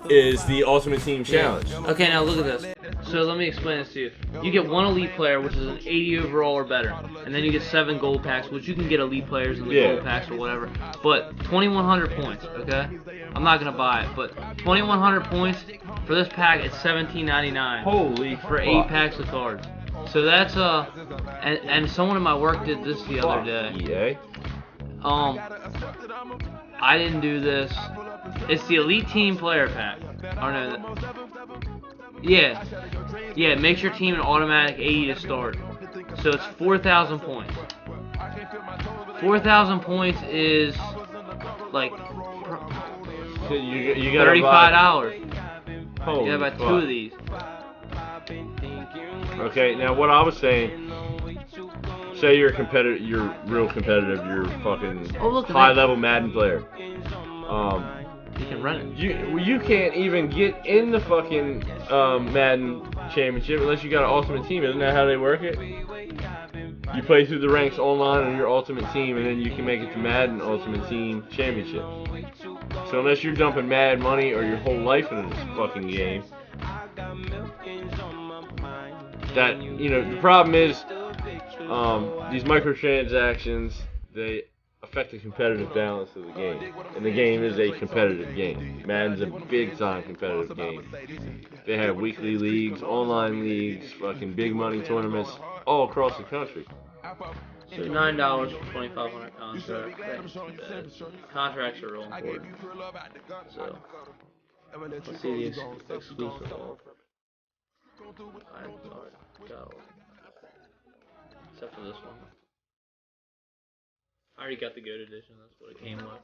is the Ultimate Team Challenge. Okay, now look at this. So let me explain this to you. You get 1 elite player, which is an 80 overall or better, and then you get 7 gold packs, which you can get elite players in the gold packs or whatever. But 2,100 points, okay? I'm not gonna buy it, but 2,100 points for this pack, it's $17.99. Holy for 8 packs of cards. So that's and someone in my work did this the other day. I didn't do this. It's the Elite Team Player Pack. Oh no. Yeah, it makes your team an automatic 80 to start. So it's 4,000 points. 4,000 points is like so you gotta $35. Holy you gotta buy 2 of these. Okay, now what I was saying, say you're a competitive, you're real competitive, you're fucking high-level Madden player. You can run it. You can't even get in the fucking Madden championship unless you got an Ultimate Team. Isn't that how they work it? You play through the ranks online on your Ultimate Team, and then you can make it to Madden Ultimate Team Championship. So unless you're dumping mad money or your whole life into this fucking game, that, you know, the problem is, these microtransactions, they affect the competitive balance of the game. And the game is a competitive game. Madden's a big time competitive game. They have weekly leagues, online leagues, fucking big money tournaments all across the country. So $9 for 2,500 contract. Contracts are real important. So let's see the exclusive offer. Except for this one. I already got the GOAT edition. That's what it came with. I'll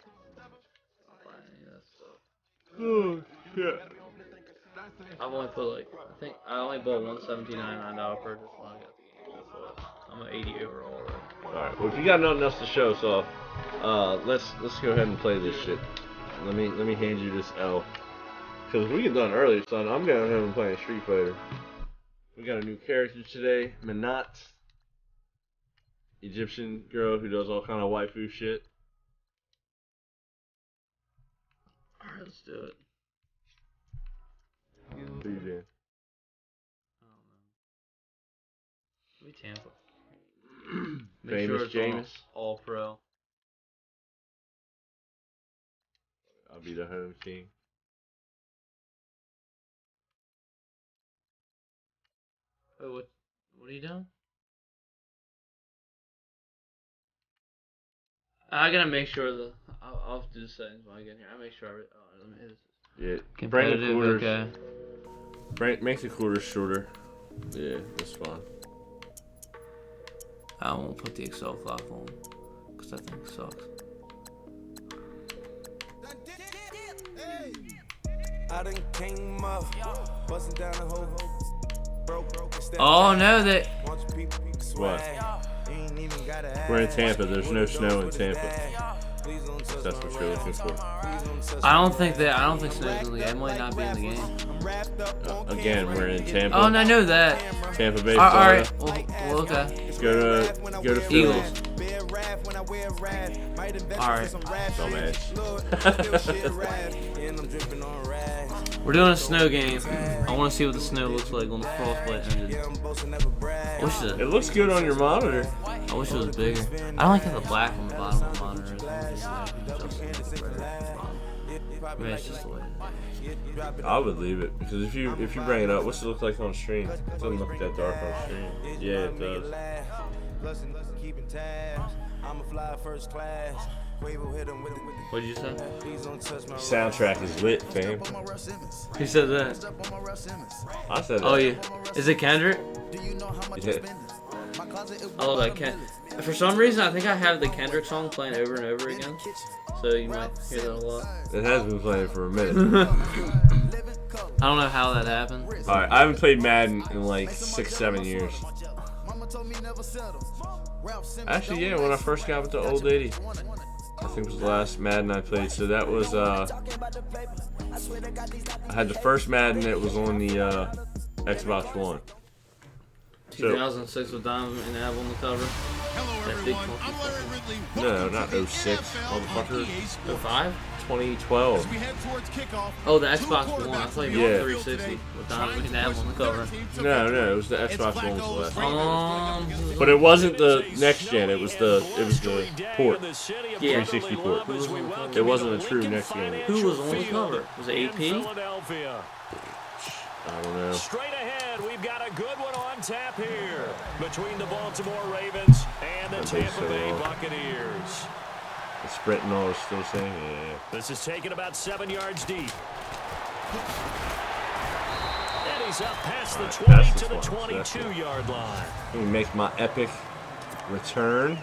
buy any of that stuff. Oh shit. I've only put like, I think I only bought one $17.99 purchase when I got the game. That's what. I'm an 80 overall already. Alright, well if you got nothing else to show us off, let's go ahead and play this shit. Let me hand you this L. Cause we get done early, son. I'm going home and playing Street Fighter. We got a new character today, Minat. Egyptian girl who does all kind of waifu shit. Alright, let's do it. Who you doing? I don't know. We Tampa. Famous it's Jameis. All pro. I'll be the home team. Wait, what are you doing? I gotta make sure I'll do the settings when I get here. I make sure let me hit this. Yeah. Bring the quarters. Okay. Make the quarters shorter. Yeah, that's fine. I won't put the Excel clock on because that thing sucks. I done came up, busting down the whole oh no, they. What? We're in Tampa. There's no snow in Tampa. That's what you're looking for. I don't think snow's in the game. It might not be in the game. Again, we're in Tampa. Oh, and I know that. Tampa Bay, All Florida. right. Well, okay. Go to Philly. Eagles. All right. Dumbass. We're doing a snow game. I want to see what the snow looks like when the frostbite ended. It looks good on your monitor. I wish it was bigger. I don't like how the black on the bottom of the monitor is. Maybe it's just the way it is. I would leave it because if you bring it up, what's it look like on stream? It doesn't look that dark on stream. Yeah, it does. What'd you say? Soundtrack is lit, fam. Who said that? I said that. Oh yeah. Is it Kendrick? Yeah. I love that Kendrick. For some reason, I think I have the Kendrick song playing over and over again. So you might hear that a lot. It has been playing for a minute. I don't know how that happened. Alright, I haven't played Madden in like 6-7 years. Actually, yeah, when I first got with the old 80. I think it was the last Madden I played. So that was, I had the first Madden that was on the Xbox One. 2006 with Diamond and Ab on the cover. That big No, not 06, motherfucker. 05? 2012. Oh, the Xbox One. I thought you meant Yeah. 360 with Diamond and Ab on the cover. No, it was the Xbox One was the last one. But Yeah. it wasn't the next gen. It was the port. Yeah. 360 port. It wasn't a true next gen. Who was on the cover? Was it AP? I don't know. Straight ahead, we've got a good one on tap here between the Baltimore Ravens and the Tampa Bay Buccaneers. The sprint and all is still saying, yeah. This is taken about 7 yards deep. And he's up past the 20 to the 22-yard line. Let me make my epic return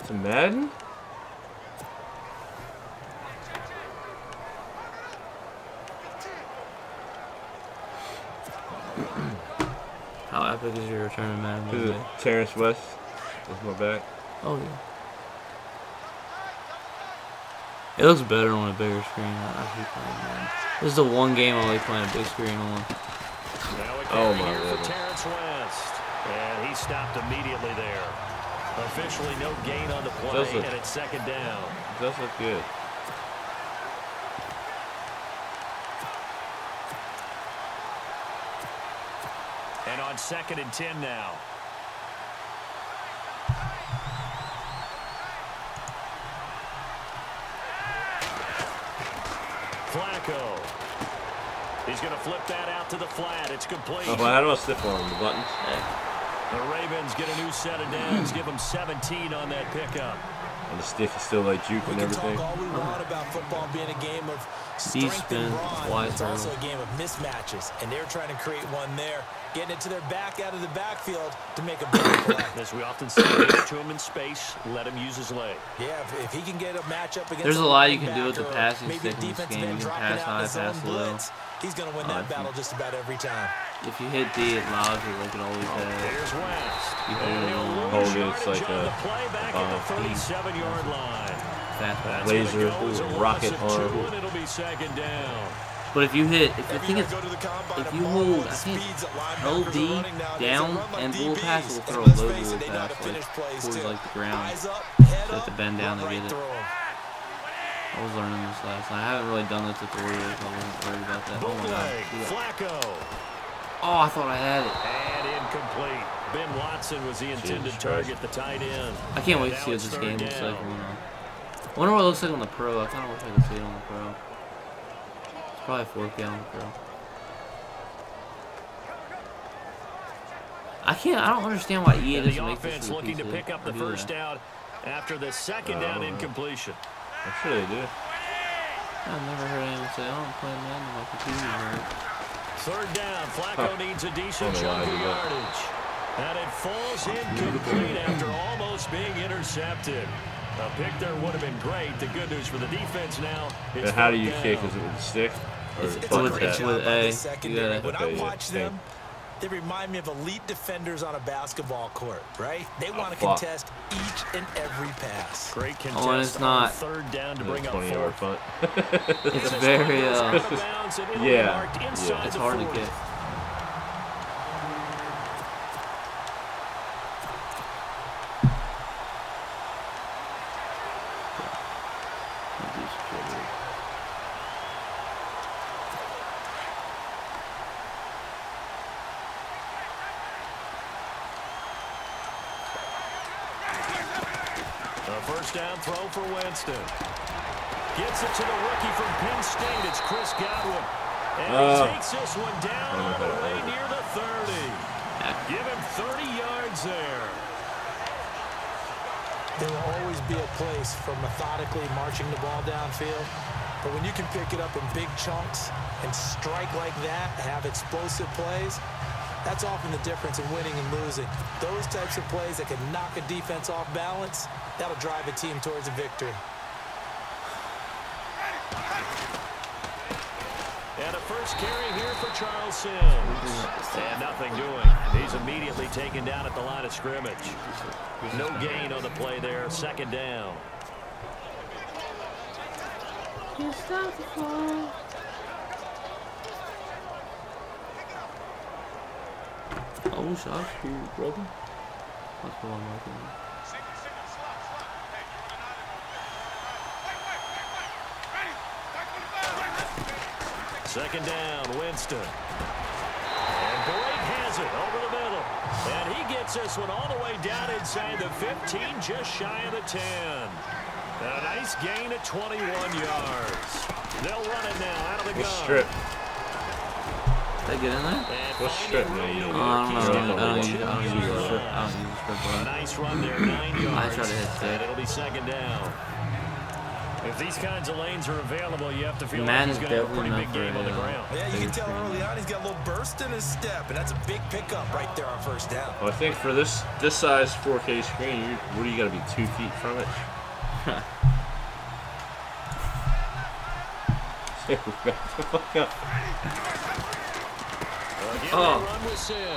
to Madden. How epic is your return, man? This is Terrence West with my back. Oh, yeah. It looks better on a bigger screen. I keep playing that. This is the one game I like playing a big screen on. Oh, my God. For Terrence West. And he stopped immediately there. Officially no gain on the play, and it's second down. It does look good. And on 2nd and 10 now. Flacco. He's going to flip that out to the flat. It's complete. Oh, how do I stick on the buttons? The Ravens get a new set of downs. Give them 17 on that pickup. And the stick is still like juke and everything. We can talk all we want about football being a game of strength and brawn. It's also a game of mismatches, and they're trying to create one there, getting it to their back out of the backfield to make a better play. As we often say, give it to him in space, let him use his leg. Yeah, if he can get a matchup against there's a lot you can do with the passing stick in this game. You can pass high, pass low. He's going to win that battle just about every time. If you hit D, it allows you to always have. Here's West. You hold it, it's like a 37-yard line. Fast laser rocket arm. It'll be second down. But if you hit, if you hold, I think, hold D down and pull pass, it will throw a low dual pass towards the ground. So you have to bend down to get it. I was learning this last night. I haven't really done the tutorial, so I wasn't worried about that. Oh my god. Flacco. Oh, I thought I had it. And incomplete. Ben Watson was the intended target, the tight end. I can't wait to see what this game looks like on I wonder what it looks like on the Pro. I kind of wish I could see it on the Pro. It's probably 4K on the Pro. I don't understand why EA doesn't make this for the looking to pick up the first down after the second down incompletion. I'm sure they do. I've never heard anyone say, "Oh, I'm playing Madden on my computer." Right? Third down, Flacco needs a decent chunk of yardage. And it falls incomplete after almost being intercepted. A pick there would have been great. The good news for the defense now. And how do you kick? Is it with a stick? Or it's with A. When I watch them, they remind me of elite defenders on a basketball court, right? They want to contest each and every pass. Great contest and it's not. Third down to bring up 20-yard punt. It's very, yeah, it's hard to kick. First down throw for Winston. Gets it to the rookie from Penn State. It's Chris Godwin. And he takes this one down all the way near the 30. Give him 30 yards there. There will always be a place for methodically marching the ball downfield. But when you can pick it up in big chunks and strike like that, have explosive plays, that's often the difference in winning and losing. Those types of plays that can knock a defense off balance, that'll drive a team towards a victory. And a first carry here for Charles Sims. And nothing doing. He's immediately taken down at the line of scrimmage. No gain on the play there. Second down. Oh, shot, brother. That's what I'm looking at. Second down, Winston. And Blake has it over the middle. And he gets this one all the way down inside the 15, just shy of the 10. A nice gain of 21 yards. They'll run it now out of the gun. Strip. Did I get in there? What strip, man? I don't use the strip. A nice run there, 9 yards. I try to hit stick. And it'll be second down. If these kinds of lanes are available, you have to feel Man like he's going to have a pretty big game on the ground. Yeah, you can tell early on he's got a little burst in his step, and that's a big pickup right there on first down. Well, I think for this size 4K screen, what do you got to be 2 feet from it?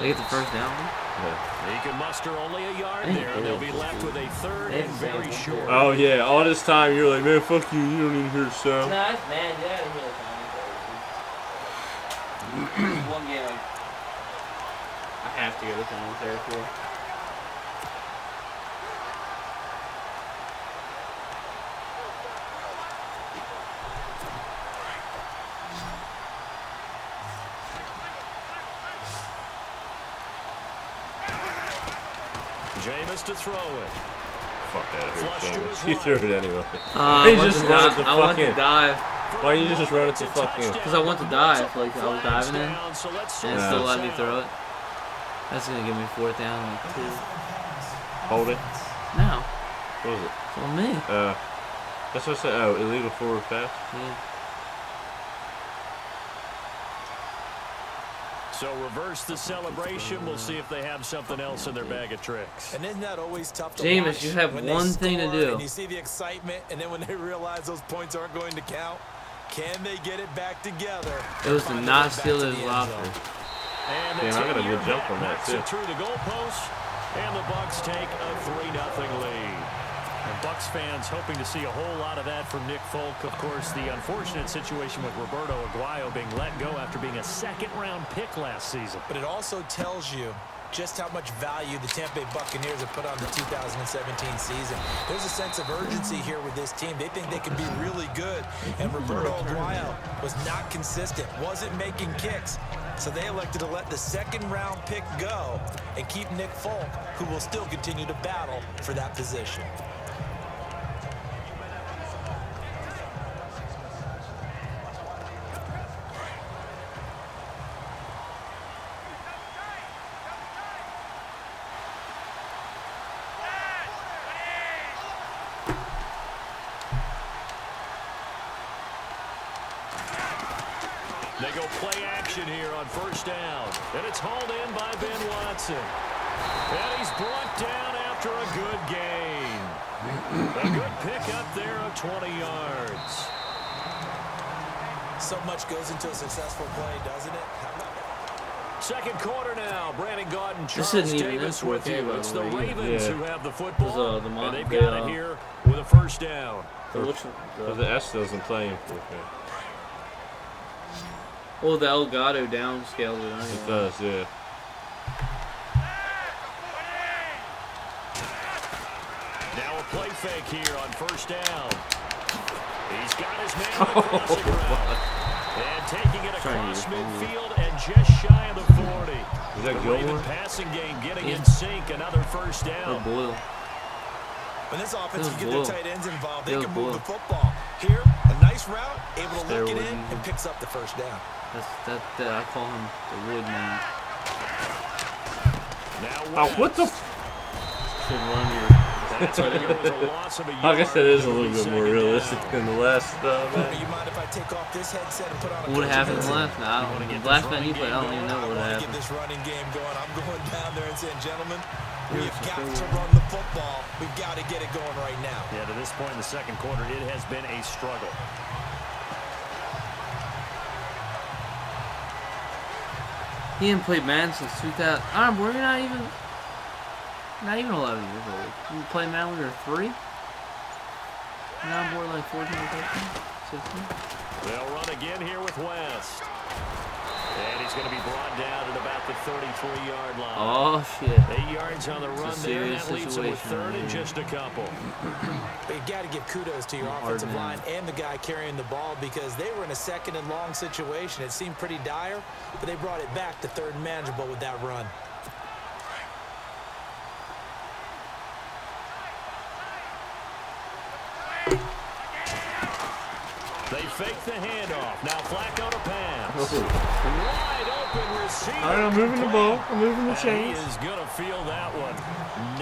They get the first down. He can muster only a yard there, and they'll be left with a third and very short. Oh, yeah. All this time, you're like, man, fuck you. You don't even hear the sound. Nah, it's man, get out of here. One game. I have to go to commentary for. Jameis to throw it. Fuck that. Flush to his He threw it anyway. I He just run it to I want to fucking. dive Why don't you just run it to fucking? because I want to dive. Like I was diving in, Down, so let's and it Yeah. still let me throw it. That's gonna give me 4th down like 2. Hold it. No, What was it? it's on me. That's what I said. Oh, illegal forward pass. Yeah. So reverse the celebration. We'll see if they have something else in their bag of tricks. And isn't that always tough to Jameis, watch you have when they one thing to score do. And you see the excitement, and then when they realize those points aren't going to count, can they get it back together? It was to Find not their way back steal to his the end lobster. zone? And the Damn, I got a 10-year good jump vet on that, knocks too. it through the goalpost, and the Bucs take a 3-0 lead. And Bucs fans hoping to see a whole lot of that from Nick Folk. Of course, the unfortunate situation with Roberto Aguayo being let go after being a second-round pick last season. But it also tells you just how much value the Tampa Bay Buccaneers have put on the 2017 season. There's a sense of urgency here with this team. They think they can be really good. And Roberto Aguayo was not consistent, wasn't making kicks. So they elected to let the second-round pick go and keep Nick Folk, who will still continue to battle for that position. They go play action here on 1st down. And it's hauled in by Ben Watson. And he's brought down after a good gain. A good pickup there of 20 yards. So much goes into a successful play, doesn't it? Second quarter now. Brandon Gaudin, This Charles isn't even Davis this with fourth you. quarter, It's the by the way. Ravens Yeah. who have the football. The And they've got it here with a 1st down. But the S doesn't play him. Oh, the Elgato down scales it. It does, yeah. Now a play fake here on 1st down. He's got his man on the crossing route. And taking it across midfield and just shy of the 40. Is that The Raven Gilmore? passing game getting in sync. Another 1st Or down. Boyle. When this offense It can was get Boyle. their tight ends involved, It they was can move the Boyle. football. Here, a nice route, able to look it Steroid in, user. and picks up the 1st down. That I call him the wood man. Now Oh, what the? Should run your. That's a loss of a I guess that yard. is a little bit more realistic than the last Hey, match. you mind if I take off this headset and put on a What happened coaching last night? I don't know. The last time you played, I don't even know what I want to get happened. this running game going. I'm going down there and saying, gentlemen, we've Here's got the to run the football. We've got to get it going right now. Yeah, to this point in the second quarter, it has been a struggle. He hadn't played Madden since 2000. We're not even 11 years old. We played Madden when we were 3. Now we're like 14 or 13, 16. They'll run again here with West. And he's going to be brought down at about the 33-yard line. Oh shit! 8 yards on the run there. serious That leaves him with situation 3rd right and here. just a couple. But you got to give kudos to your Hard offensive man. line and the guy carrying the ball because they were in a 2nd and long situation. It seemed pretty dire, but they brought it back to 3rd and manageable with that run. They fake the handoff. Now Flacco to pass. Oh. Wide open receiver. All right, I'm moving the ball. I'm moving the And he chains. is going to feel that one.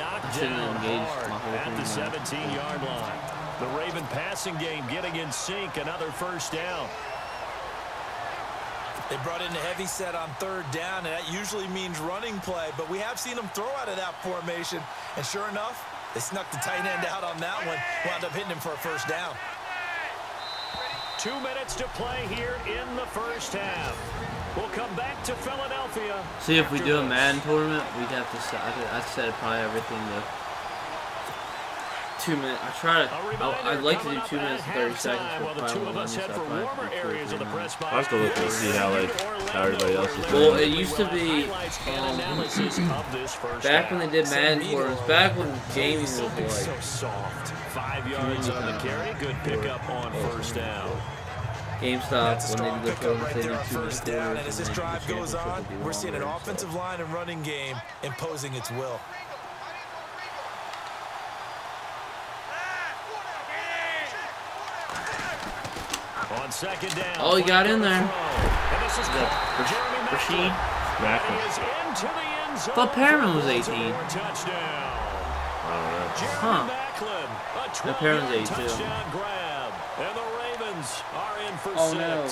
Knocked shouldn't down have engaged hard my whole at the thing, man. 17-yard line. The Raven passing game getting in sync. Another 1st down. They brought in a heavy set on 3rd down, and that usually means running play, but we have seen them throw out of that formation, and sure enough, they snuck the tight end out on that one, wound up hitting him for a 1st down. 2 minutes to play here in the 1st half. We'll come back to Philadelphia. See, if we after do a this. Madden tournament, we'd have to set. I'd set probably everything to 2 minutes. I'd like to do 2 minutes and 30 seconds. While the two of us head for warmer areas of the press box. I have to look and see how everybody else is Well, doing. it used to be Analysis of this first back when they did Madden Sam tournaments. Beagle, Back when gaming was So like soft. 5 yards on the carry. Good pickup on 1st down. That's GameStop a when strong they do the pickup right tournaments, they there do on 2 minute 1st down, and quarters, as this and then drive the goes on, championship would be we're seeing an longer, offensive line and running game imposing its will. second down. Oh, he got in there. And this is Rashid. He is into the end zone. Thought Perriman was 18. Touchdown. Huh. Macklin, a The Perriman's 8 too. touchdown grab. And the Ravens are in for Oh, 6. no.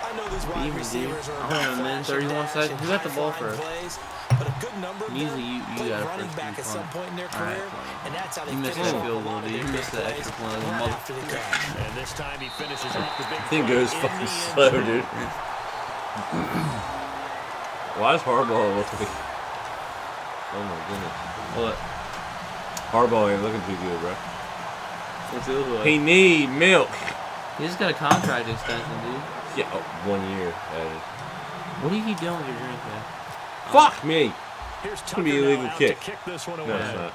I know these wide Even, dude. receivers are I don't know, man. 31 seconds. Who got the ball first? plays, but a good number of Usually them you play got it running first. back at Fine. some point in their All right, career, fine. and that's how they You missed finish that off field a goal, lot of dude. their You big missed that plays extra point. right Mother- after the catch. And this time he finishes off the big Thing play goes in fucking the end slow, zone. dude. Why is Harbaugh looking? Oh my goodness. What? Harbaugh ain't looking too good, bro. What's it look like? He need milk. He just got a contract extension, dude. Yeah, 1 year added. What do you keep doing with your drink, man? Fuck me. Here's It's gonna be Tucker illegal now out kick. to kick this one away. No, it's not.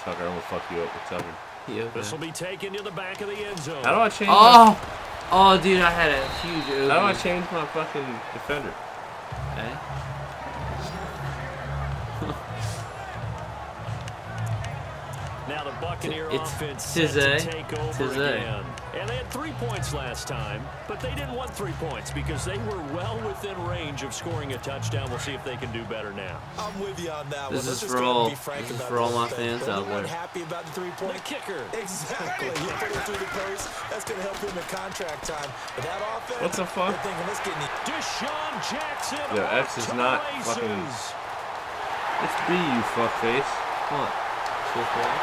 Tucker, I'm gonna fuck you up with Tucker. Yeah, okay. This will be taken to the back of the end zone. How do I change? Oh! Oh, dude, I had a huge How do I opening. change my fucking defender? Okay. Now the Buccaneer It's offense set to Tizay. take over Tizay. again. And they had 3 points last time, but they didn't want 3 points because they were well within range of scoring a touchdown. We'll see if they can do better now. I'm with you on that This one. is Let's just for go ahead and all- be frank this is about for all this my thing. fans The out only one there. happy about the The three-point kicker. Exactly. You put it through the post. That's going to help him in contract time. But that offense, What the fuck? they're thinking, let's get in the Deshaun Jackson. Yeah, off X is to not the fucking- races. It's B, you fuckface. What? Swift ball?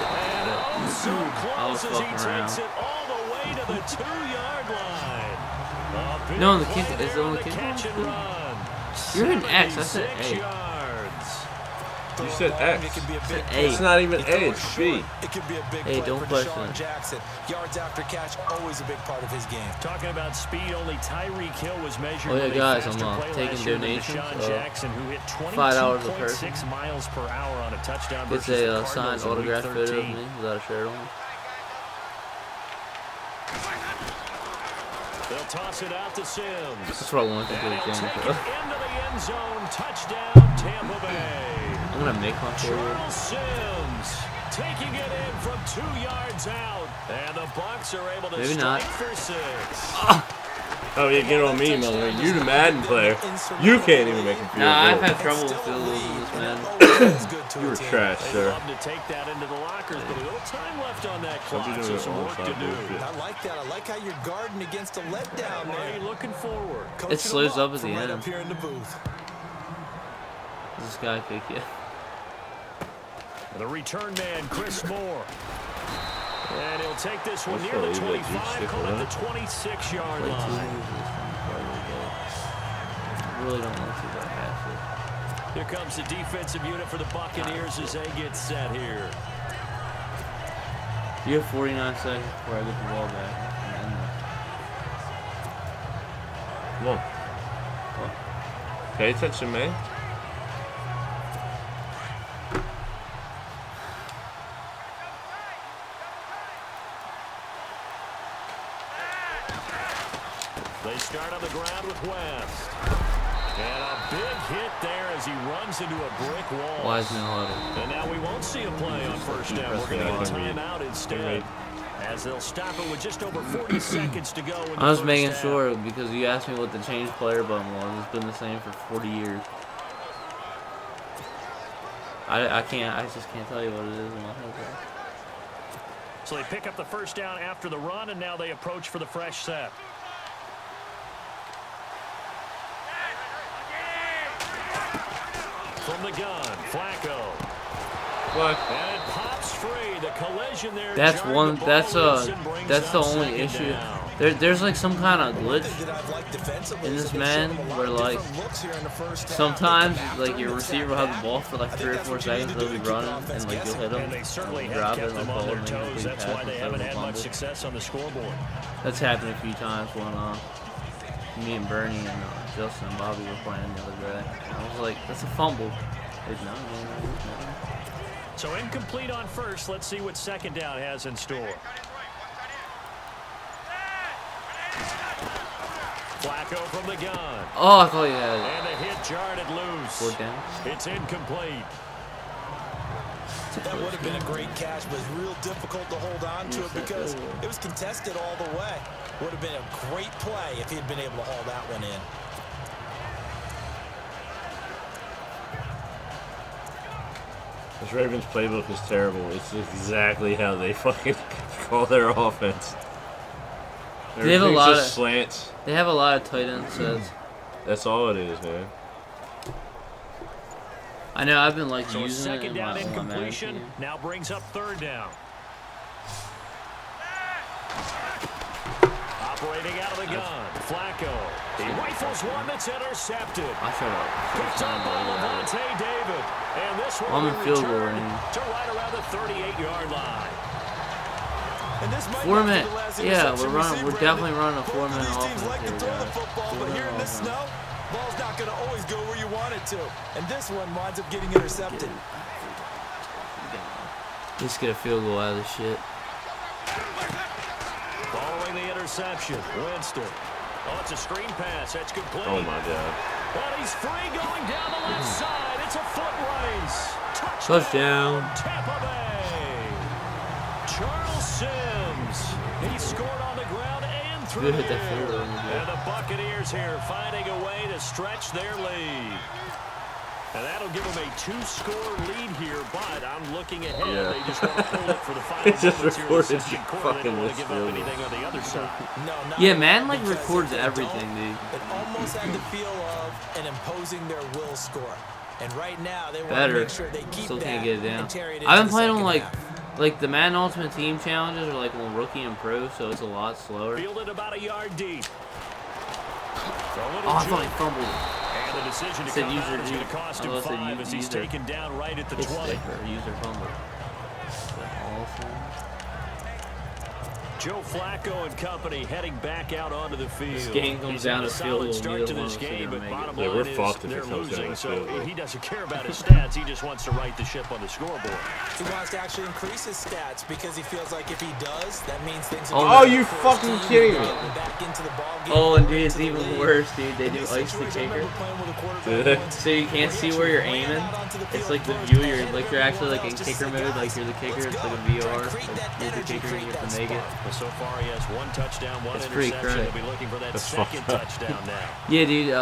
And oh, so I was close as he fucking takes around. it all the way to the 2-yard line. A big No, the play kick- there is it on on the kick catch line? and run. You're an X, I said 76 A. yards. You said X. It can be a big A. play. It's not even You A, throw it it's short, B. It could be a big Hey, play don't for question Deshaun it. Jackson. Yards after catch, always a big part of his game. Talking about speed, only Tyreek Hill was measured. Oh, yeah, with a guys, faster I'm, play taking last year than donations, Deshaun Jackson, who hit $5 a person. 22.6 miles per hour on a touchdown It's versus the a signed Cardinals in Week autographed photo of 13. me without a shirt on. They'll toss it out to Sims. That's what I wanted to do And with he'll James. take it Bro. into the end zone. Touchdown, Tampa Bay. I'm gonna make my forward. Charles Sims taking it in from 2 yards out. And the Bucs are able to Maybe strike not. for 6. Oh, yeah, get on me, mother. You the Madden player. You can't even make a field Nah, I've goal. had trouble with field goals in this, man. You were trash, They sir. love to take that into the lockers, but a little time left on that Don't be clock, doing so it some all work to side do. bullshit. I like that. I like how you're guarding against a letdown Ray there. looking forward. Coaching It slows them up at the from right end. up here in the booth. This guy kick you. The return man, Chris Moore. And he'll take this one That's near the probably that 25, deep call it the stick, 26-yard Play two line. moves this time before I go. I really don't want to see that pass Here comes the defensive unit for the Buccaneers as they get set here. it. You have 49 seconds before I get the ball back. And Come on. Pay attention, man. They start on the ground with West. And a big hit there as he runs into a brick wall. Wiseman huddle. And now we won't see a play on first down. We're going to get a timeout instead. As they'll stop it with just over 40 seconds to go. In the I was first making half. sure because you asked me what the change player button was. It's been the same for 40 years. I just can't tell you what it is in my head. So they pick up the first down after the run, and now they approach for the fresh set. From the gun, Flacco. What? And it pops free. The collision there. That's jarred one. the ball That's loose and brings that's the up only second issue. down. There's like some kind of glitch That I've liked defensively in is this that they man showed him a lot where of like different looks here in the first half. sometimes They like come your after receiver him, will have attack the ball for like I think 3 or that's 4 what you need seconds. to They'll do be to keep the running offense and like you'll guessing. hit them. And they certainly and have drop it kept and them they'll on fall their and make a toes. big That's pass why they instead of haven't a had much fumble. success on the scoreboard. That's happened a few times when me and Bernie and Justin and Bobby were playing the other day. I was like, that's a fumble. Like, no. So incomplete on first. Let's see what second down has in store. Flacco from the gun. Oh, I thought you had And the hit jarred it loose. 4 down. It's incomplete. That would have been a great catch, but it's real difficult to hold on to it because it was contested all the way. Would have been a great play if he had been able to haul that one in. This Ravens playbook is terrible. It's exactly how they fucking call their offense. They have a lot just of slants. They have a lot of tight end sets. That's all it is, man. I know. I've been like So a using it second in down my incompletion now brings up third down. Operating out of the gun, Flacco. He rifles one that's intercepted. I thought Picked up by Levante David. And this one I'm will in field goal return range. to right around the 38-yard line. And this might Four not be minute. the last Yeah, interception we see, we're Brandon. definitely running a Both 4 of minute these teams offense like to here, throw the guys. football, but here in this snow, ball's not going to always go where you want it to. And this one winds up getting intercepted. Let's get a field goal out of this shit. Following the interception, Winston. Oh, it's a screen pass. That's complete. Oh my god. And he's free going down the left side. It's a foot race. Touchdown. Tampa Bay. Charles Sims. He scored on the ground and through Good the hit that field goal. And the Buccaneers here finding a way to stretch their lead. And that'll give them a 2-score lead here, but I'm looking ahead. Yeah. They just want to hold it for the final It just moments here in the recorded second quarter. They fucking don't want to this give up field. anything on the other side. No, not Yeah, man, like because records if they everything, don't, dude. It almost had the feel of an imposing their will score. And right now, they want to Better. make sure they keep Still that can't get it down. and carry it I've been into the playing on second half. like the Madden Ultimate Team challenges are like on Rookie and Pro, so it's a lot slower. Fielded about a yard deep. Oh, I thought he fumbled. And the decision to Said come user out is going to G. cost him Unless it 5 as he's user. taken down right at the His 20. sticker, user fumble. Is that awful? Joe Flacco and company heading back out onto the field. This game comes He's down had to a field solid goal. start Neither to one this of us are game, gonna but make bottom Yeah, line we're is fucked if they're it comes down losing, to so field goal. he doesn't care about his stats. He just wants to right the ship on the scoreboard. He wants to actually increase his stats because he feels like if he does, that means things Oh, are Oh, you fucking kidding me. back into the ball game. Oh, and dude, it's into the even league. worse, dude. They In do this ice the situation, I kicker. remember playing with a quarterback Do they? once So you can't where see he where you're actually ran aiming. out onto the It's field like the first, view. ahead You're of like you're actually like in everyone else, kicker just to say, mode. Like "Guys, you're the kicker. let's It's go." like a Try VR. and create that You're the energy, kicker. create You have that to make it. spark. But so far, he has 1 touchdown, 1 It's pretty interception. crazy. He'll be looking for that That's second fucked up. touchdown now. Yeah, dude.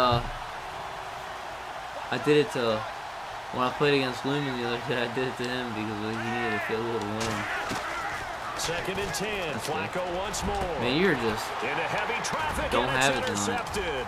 I did it to when I played against Lumen the other day. I did it to him because he needed a field goal to win. 2nd and 10. Flacco once more. Man, you're just Into heavy traffic, Don't and have it's it tonight. intercepted.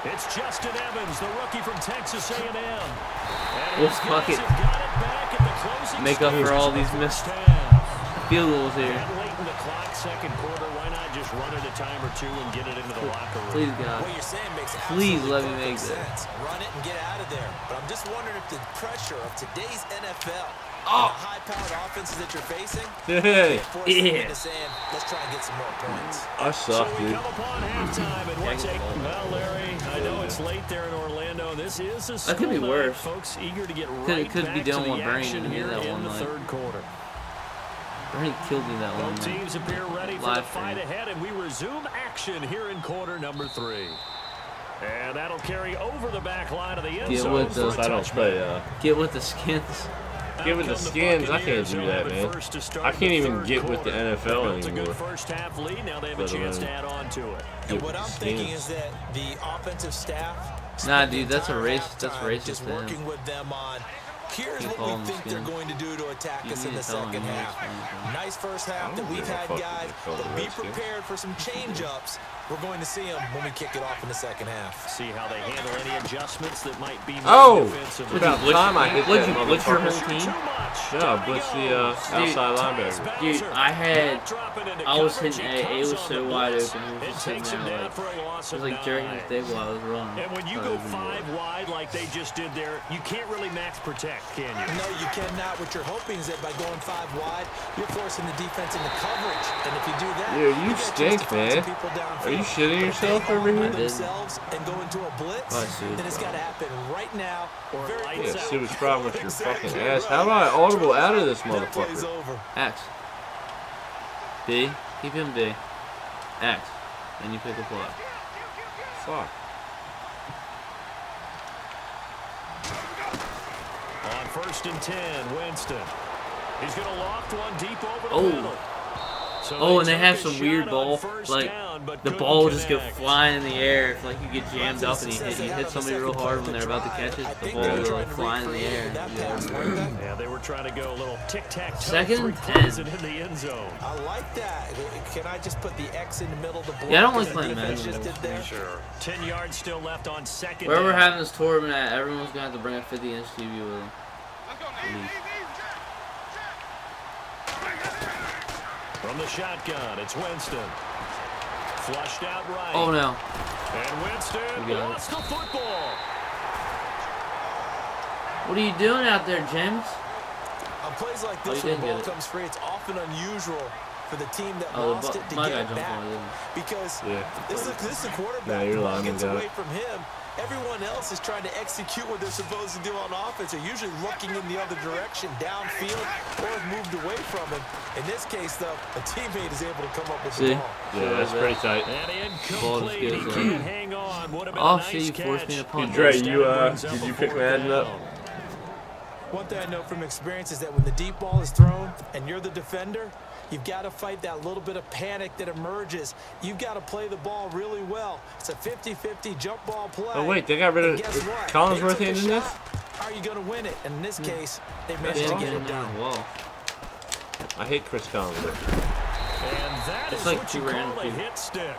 It's Justin Evans, the rookie from Texas A&M. And Well, his fuck guys it. have got it back at the closing Make up for stages all of these the missed first half. field goals here. And late in the clock, second quarter, why not just run it a time or two and get it into the locker room? Please, God. What you're saying makes Please absolutely let me perfect make that. sense. Run it and get out of there. But I'm just wondering if the pressure of today's NFL, Oh. the high-powered offenses that you're facing, Hey, forces them Yeah. into saying, let's try and get some more points. I So suck, we dude. come upon halftime, and what's Yeah, a well, Larry? I know it's late there in Orlando. This is a That could be school worse. night. Folks eager to get Could- right could back be to done the with Bernie action to me here that in one the night. third quarter. Bernie killed me that one Both night. teams appear ready for the Live fight stream. ahead, and we resume action here in quarter number 3. And that'll carry over the back line of the end Get zone with for the- a I don't play. touchback. Get with the skins. Give it the Out come skins. I can't Buccaneers, do who'll that, have it man. first to start I can't the even third get with the quarter. NFL It's a good anymore. first half lead. Now they have a Let chance alone to add on to it. Get What with I'm the thinking skins. is that the offensive staff Nah, spent the dude, that's a entire race. That's halftime racist just to him. working with them on here's You what call we them think they're skins. going to do to attack You us in need the to tell them second you half. explain it. Nice first half I that don't we've give a had, fuck if guys, they call but them be Redskins. prepared for some change-ups. We're going to see them when we kick it off in the second half. See how they handle any adjustments that might be made Oh! defensively. About time I hit that What's your motherfucker. home team? Yeah, blitz the outside linebacker. Dude, I was hitting A. A was so wide open. He was just sitting there like, it was like jerking his dick while I was running. And when you Thought go it was gonna 5 wide like they just did there, you can't really max protect, can you? No, you cannot. What you're hoping is that by going 5 wide, you're forcing the defense into coverage. And if you do that, Dude, you get a chance stink, to find man. some people downfield. Are you shitting But if yourself they over all here? by themselves and go into a blitz, I see. then it's got to happen right now. Or Very lights Yeah, quick. see what's wrong with your Exactly fucking ass. right. How do I audible out of this That play's motherfucker? over. X. B. Keep him B. X. Then you pick a play. Fuck. On 1st and 10, Winston. He's going to loft one deep over the Oh. middle. So Oh, and they took have a some shot weird on ball. first Like, down, but the couldn't ball will just go connect. flying in the air if, like, you get jammed up and you hit somebody real hard when they're about to catch it. The ball will go, like, flying in the air. Yeah, they were trying to go a little tic-tac-toe. Second and 3 10. plays it in the end zone. I like that. Can I just put the X in the middle of the block? Yeah, I don't like as the playing defense Madden. just did there? Sure. 10 yards still left on second Where we're down. having this tournament at, everyone's going to have to bring a 50-inch TV with them. From the shotgun, it's Winston. Flushed out right. Oh, no. And Winston We got it. lost the football. What are you doing out there, James? On plays like Oh, this, you when the didn't ball get it. comes free, it's often unusual for the team that Oh, lost it to my guy get it jumped back. on it, didn't Because Yeah. this is a quarterback. Yeah, you're The ball lying, gets got away it. from him. Everyone else is trying to execute what they're supposed to do on offense. They're usually looking in the other direction, downfield, or have moved away from him. In this case, though, a teammate is able to come up with See? the ball. Yeah, that's pretty tight. And Ball just incomplete. He goes can't hang on. Would have been Oh, a nice shit, you forced me to catch. punt. Dre, Instead, you, it brings up did a you pick fourth Madden up? down. One thing I know from experience is that when the deep ball is thrown and you're the defender, you've got to fight that little bit of panic that emerges. You've got to play the ball really well. It's a 50-50 jump ball play. Oh, wait, they got rid And of guess what? Collinsworth They took a in this? shot. How are you going to win it? And in this case, they managed Yeah, to get get him it down done. the wall. I hate Chris Collinsworth. And that It's is like what two you call random a people. hit stick.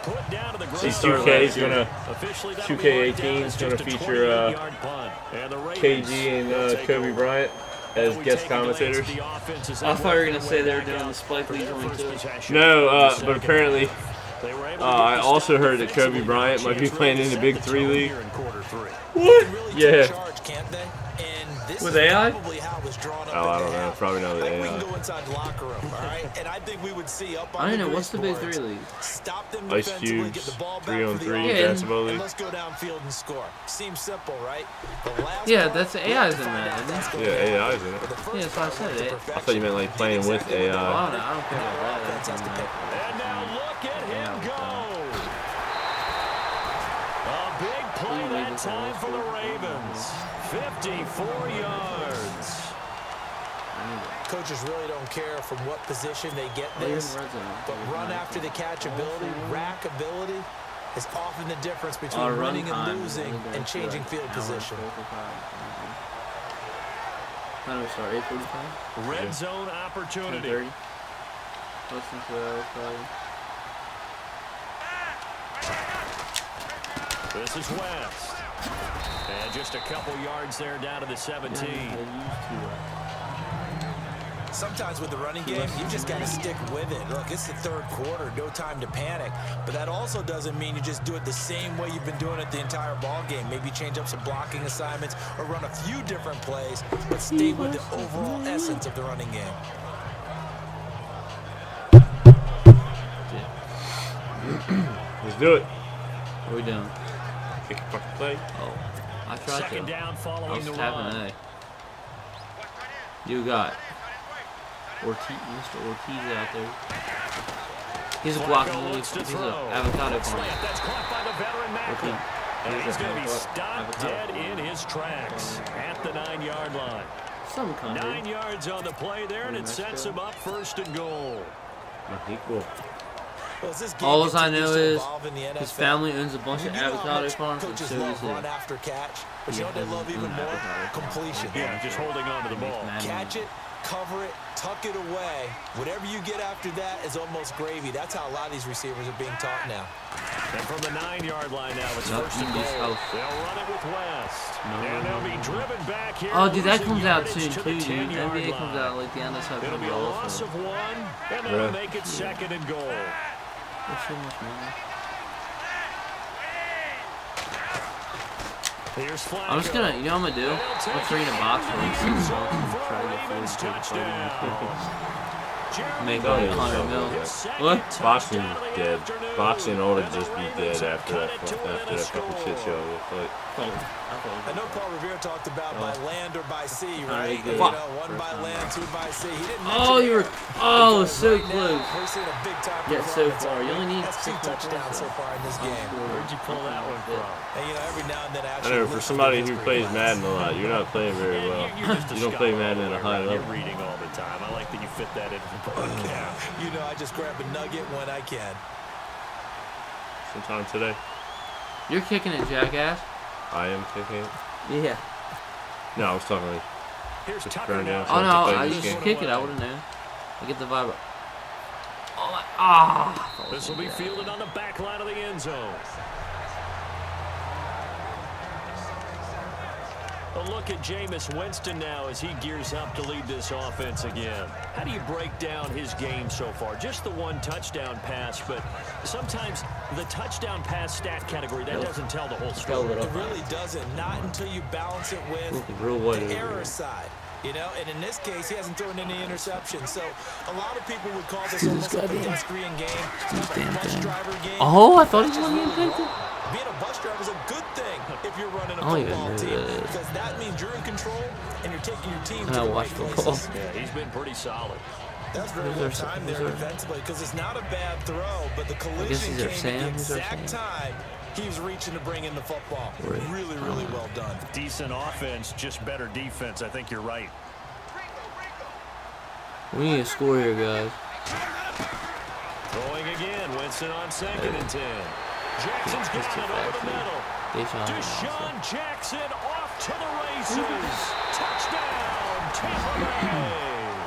Put down to the ground. See, 2K is gonna Officially, that'll be 2K18 marked down is as gonna just a feature 28-yard punt. And the Ravens KG will and take Kobe over. Bryant as We guest take a glance at commentators. the offense as I they thought you were work going to their say way they were back doing out the Spike for Lee their joint, first too. possession. No, The but second apparently, half. They were able to I get the also stop heard that Kobe defensively, Bryant but might be chance playing really in the to Big set the 3 tone league. here in quarter 3. They can really Yeah. take charge, can't they? And this With is AI? probably how it was drawn up. Oh, I in don't the know. half. Probably not with We AI. can go inside the locker room, all right? And I think we would see up on I don't the know. What's the Big boards, 3 league? stop them Ice defensively, Cubes, get the ball back 3-on-3 for the Yeah. offense, basketball and league. let's go downfield and score. Seems simple, right? The last Yeah, part, that's we AI's have to in find that, out isn't it? that's going Yeah, to AI happen. is in it. But the first Yeah, that's what I part said, was the eh? I thought you meant like playing with exactly what they AI. wanted. I don't care Now about our that. offense has to pick. And now look at him go. A big play that time for the Ravens. 54 yards. Coaches really don't care from what position they get Oh, you're in this, the red zone. but run after the catch ability, rack ability, is often the difference between Run winning time. and losing and changing field position. Kind of start 8:45. Red zone opportunity. 10:30. Listen to that, probably. This is West. And just a couple yards there down to the 17. Sometimes with the running game, you just got to stick with it. Look, it's the third quarter, no time to panic. But that also doesn't mean you just do it the same way you've been doing it the entire ball game. Maybe change up some blocking assignments or run a few different plays, but stay with the overall essence of the running game. Let's do it. What are we doing? Kick a fucking play. Oh, I tried Second to. down I following was the tapping run. A. You got Mr. Ortiz out there. He's a blocking. Flacco He's looks to an throw. avocado Quick farm. slant. That's caught by the veteran Macklin. And he's going to be stopped dead in his tracks at the 9-yard line. Some country. 9 yards on the play there, and it sets him up first and goal. Equal. Well, as this game All I continues know to is evolve in the NFL, his family owns a bunch you of know how avocado much farms, and coaches so does love run he. after catch, but you know what they Yeah, love even more? avocado. Completion. Yeah, just holding on to the ball. Catch it, cover it, tuck it away. Whatever you get after that is almost gravy. That's how a lot of these receivers are being taught now. And from the 9-yard line now, it's Nope, first and in this goal. house. They'll run it with West. And they'll be driven back here. Oh, dude, that losing comes out yardage soon to too, the dude. 10-yard NBA comes line. out like the end of September. It'll be a loss also. of 1, and they'll make it second and goal. There's so much money. Here's Flacco. I'm just gonna, you know what I'm gonna do? I'm gonna trade a box for like 6 months and For try a to get Ravens 40 touchdown. Make Oh, like yeah. 100 mil. His second What? touchdown Boxing of the dead. afternoon. Boxing ought to just be dead Ravens have after cut that it to within a fucking shit score. show. Like, I know Paul Revere talked about by land or by sea, right? good. You know, one by land, two by sea. He didn't Oh, mention you were. air, Oh, because so right now, close. We're seeing a big time Yeah, so performance. far. You only need That's 2 6 more touchdowns points, so though. far in this game. Where'd you pull that one from? And you know, every now and then I actually know for listen somebody to who history plays class. Madden a lot, you're not playing very well. You're just a You don't play scholar Madden at a all high the way, level. You're reading all the time. I like that you fit that into the broadcast. You know, I just grab a nugget when I can. Sometime today, You're kicking it, jackass. I am kicking it. Yeah. No, I was talking like Here's Just Tucker burn now. down. Oh no, play I this just game. kick it. I would have known. I get the vibe. Oh my. Ah. This will be fielded on the back line of the end zone. A look at Jameis Winston now as he gears up to lead this offense again. How do you break down his game so far? Just the one touchdown pass, but sometimes the touchdown pass stat category, that doesn't tell the whole story. It really doesn't. Not until you balance it with real white the over error here. side. You know, and in this case, he hasn't thrown any interceptions. So a lot of people would call this almost a pedestrian game, a bus driver game. Oh, I thought he That's was just going to really get picked. wrong. Being a bus driver is a good thing if you're running a Oh, yeah, football it team, is. because that means you're in control and you're taking your team to I the watch right football. places. Yeah, he's been pretty solid. That's very well timed there defensively, because it's not a bad throw, but the collision these are came at the Sam. exact time he was reaching to bring in the football. Really, really well done. Decent offense, just better defense. I think you're right. We need a score here, guys. Throwing again, Winston on 2nd and 10. Jackson's got it over the middle. Deshaun Jackson off to the races. Touchdown, Tampa Bay.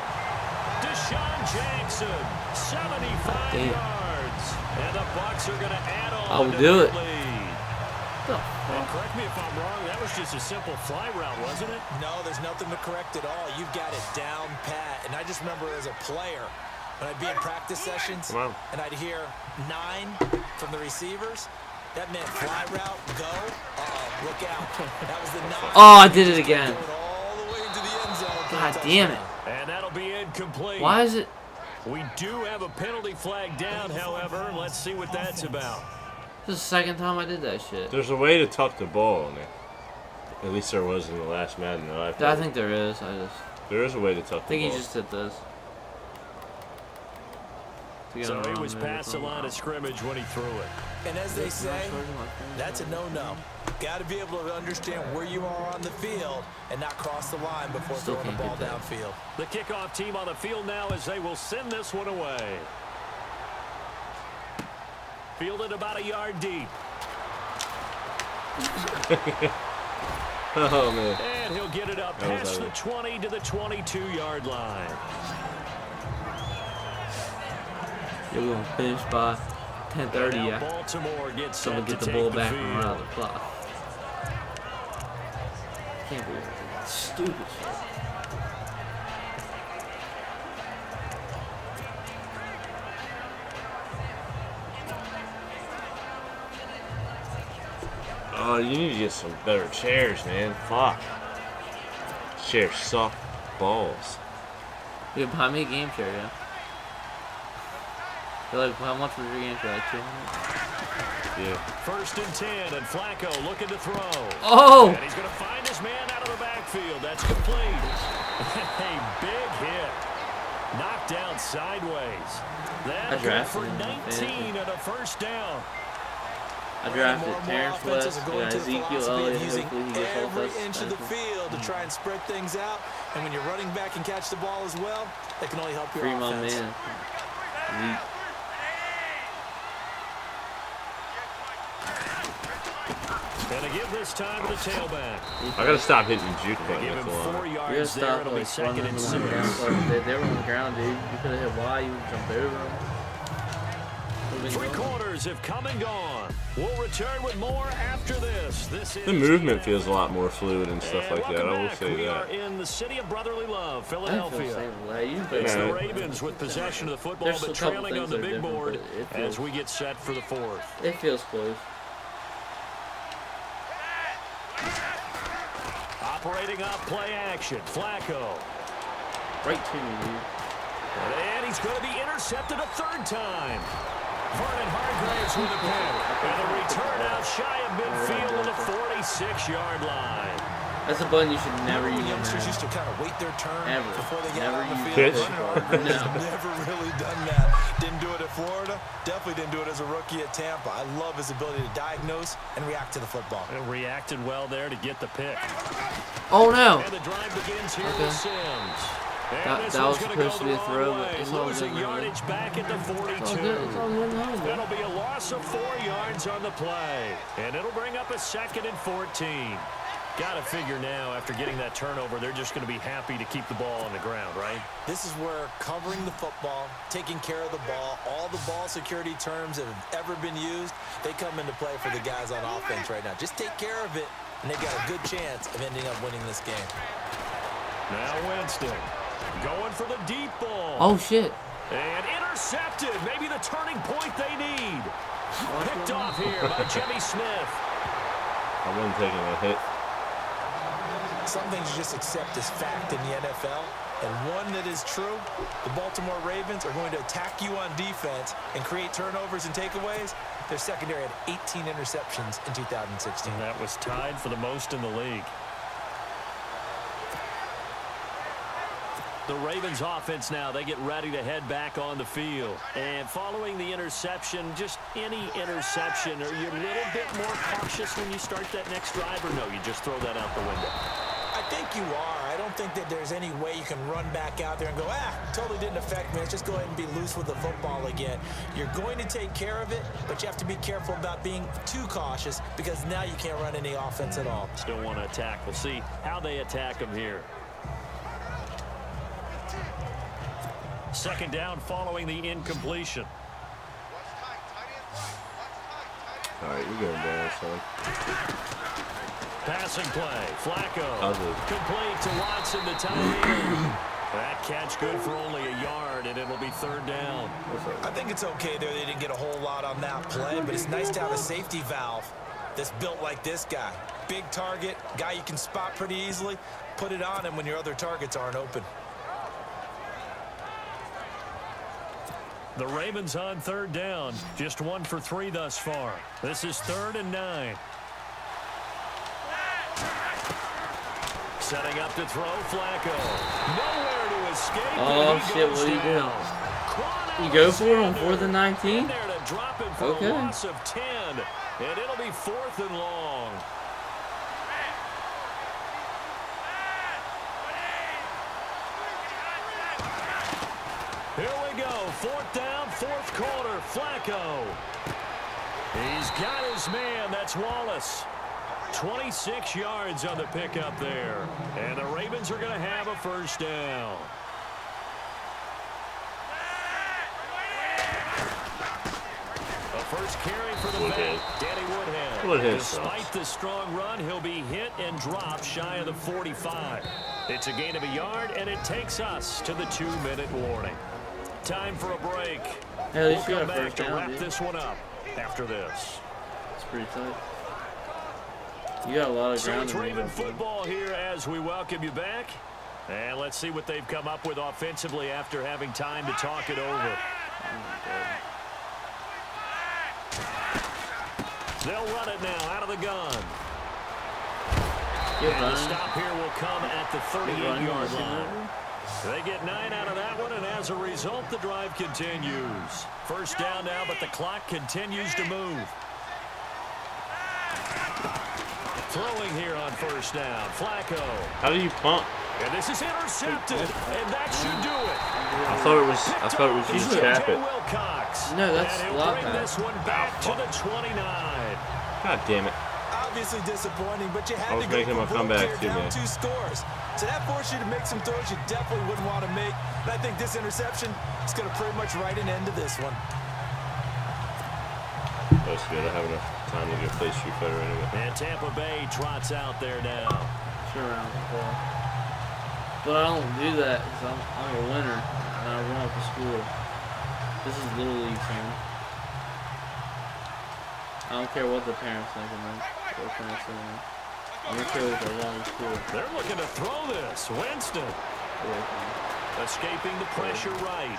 Deshaun Jackson, 75 yards. And the Bucs are going to add on. I will do it. And correct me if I'm wrong, that was just a simple fly route, wasn't it? No, there's nothing to correct at all. You've got it down pat. And I just remember as a player, when I'd be in practice sessions, and I'd hear 9 from the receivers, that meant fly route, go, look out. That was the 9. Oh, I did it again. Going all the way into the end zone. for a God damn it. touchdown. And that'll be incomplete. Why is it? We do have a penalty flag down, however. Let's see what that's about. This is the second time I did that shit. there's a way to tuck the ball in there. At least there was in the last Madden that I I played. think there is. There is a way to tuck I think the he ball. just did this. So he was past the line of scrimmage when he threw it. And as they say, that's a no-no. Got to be able to understand where you are on the field and not cross the line before Still throwing the can't ball get that. downfield. The kickoff team on the field now as they will send this one away. Fielded about a yard deep. Oh, man. And he'll get it up That was past the ugly. 20 to the 22-yard line. You're going to finish by 10:30, Now yeah. Baltimore gets So set we'll get to the take ball the back and run field. out the clock. Can't believe it. Stupid shit. Oh, you need to get some better chairs, man. Fuck. Chairs suck balls. You buy me a game chair, yeah. You're like, how much was your game chair? Like 200? Yeah. 1st and 10, and Flacco looking to throw. Oh! And he's going to find his man out of the backfield. That's complete. A big hit. Knocked down sideways. That'll go drafted for him in 19 and a first down. I drafted More and more Terrence offenses West, are going to the Ezekiel philosophy of Elliott, using hopefully he gets all every this. inch of the field to try and spread things out. And when you're running back and catch the ball as well, that can only help your Free my offense. man. And to give this time to the tailback. I gotta stop hitting the juke They button. give him That's a 4 lot. You gotta yards there. stop It'll be like 2nd running and them 6. down. They were on the ground, dude. You could have hit Y, you would jump over them. 3 quarters have come and gone. We'll return with more after this. This is The movement feels a lot more fluid and stuff like that. I welcome will back. say We that. are in the city of brotherly love, I feel the Philadelphia. same way. You It's Yeah. the Ravens with possession of the football, There's but a couple trailing on things the that are big different, board but it as feels- we get set for the 4th. It feels close. Operating up play action. Flacco. Right to me, dude. And he's going to be intercepted a third time. Vernon Hargraves with a pick. And a return out shy of midfield to the 46-yard line. That's a button you should never use. Youngsters used to kind of wait their turn before they get on the field. Pitch. Never really done that. Didn't do it at Florida. Definitely didn't do it as a rookie at Tampa. I love his ability to diagnose and react to the football. And reacted well there to get the pick. Oh no! And the drive begins here with Sims. That was supposed to be a throw, but it's all losing good. yardage back at the 42. It's all good. It's all good. That'll be a loss of 4 yards on the play. And it'll bring up a 2nd and 14. Got to figure now, after getting that turnover, they're just going to be happy to keep the ball on the ground, right? This is where covering the football, taking care of the ball, all the ball security terms that have ever been used, they come into play for the guys on offense right now. Just take care of it, and they've got a good chance of ending up winning this game. Now Winston going for the deep ball. Oh shit! And intercepted. Maybe the turning point they need. Picked off here by Jimmy Smith. I wasn't taking a hit. Some things you just accept as fact in the NFL, and one that is true, the Baltimore Ravens are going to attack you on defense and create turnovers and takeaways. Their secondary had 18 interceptions in 2016. And that was tied for the most in the league. The Ravens offense now, they get ready to head back on the field. And following the interception, just any interception, are you a little bit more cautious when you start that next drive, or no, you just throw that out the window? I think you are. I don't think that there's any way you can run back out there and go, totally didn't affect me. Let's just go ahead and be loose with the football again. You're going to take care of it, but you have to be careful about being too cautious because now you can't run any offense at all. Still want to attack. We'll see how they attack them here. Second down following the incompletion. All right, you're going down, son. Passing play. Flacco. Complete to Watson, the tight end. That catch good for only a yard, and it'll be third down. I think it's okay there. They didn't get a whole lot on that play, but it's nice to have a safety valve that's built like this guy. Big target, guy you can spot pretty easily. Put it on him when your other targets aren't open. The Ravens on third down. Just 1 for 3 thus far. This is 3rd and 9. Setting up to throw, Flacco. Nowhere to escape. Oh shit, what are you doing? You go for it on 4th and 19? There to drop him for a loss of 10. And it'll be 4th and long. Here we go. 4th down, 4th quarter. Flacco. He's got his man. That's Wallace. 26 yards on the pickup there. And the Ravens are going to have a first down. A first carry for the back, Danny Woodhead. Despite the strong run, he'll be hit and dropped shy of the 45. It's a gain of a yard, and it takes us to the 2-minute warning. Time for a break. Hey, we'll come back to wrap this one up after this. It's pretty tight. You got a lot of ground. So it's Raven football here as we welcome you back. And let's see what they've come up with offensively after having time to talk it over. They'll run it now out of the gun. And the stop here will come at the 38-yard line. They get 9 out of that one, and as a result, the drive continues. First down now, but the clock continues to move. Throwing here on first down, Flacco. How do you pump? And this is intercepted, and that should do it. I thought it was just tap it. No, that's lock. Bring this one back to the 29. God damn it. Obviously disappointing, but you had to go making my comeback too, down man. 2 scores. So that forced you to make some throws you definitely wouldn't want to make. And I think this interception is going to pretty much write an end to this one. That's good. I have enough time to get play Street Fighter anyway. And Tampa Bay trots out there now. Sure, but I don't do that because I'm a winner and I run up the score. This is Little League, man. I don't care what the parents think of me. I'm okay with the long score. They're looking to throw this. Winston. Escaping the pressure right.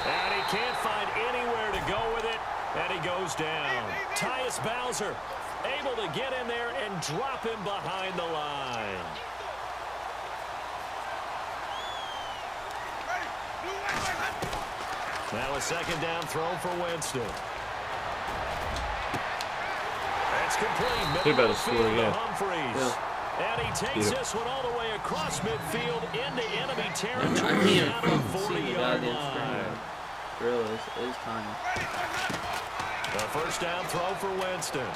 And he can't find anywhere to go with it. And he goes down. Tyus Bowser able to get in there and drop him behind the line. Now a second down throw for Winston. That's complete. They're about to score again. Humphreys. And he takes this one all the way across midfield into enemy territory. I can't Down on see the 40-yard goddamn line. screen. Really, it's tiny. The first down throw for Winston.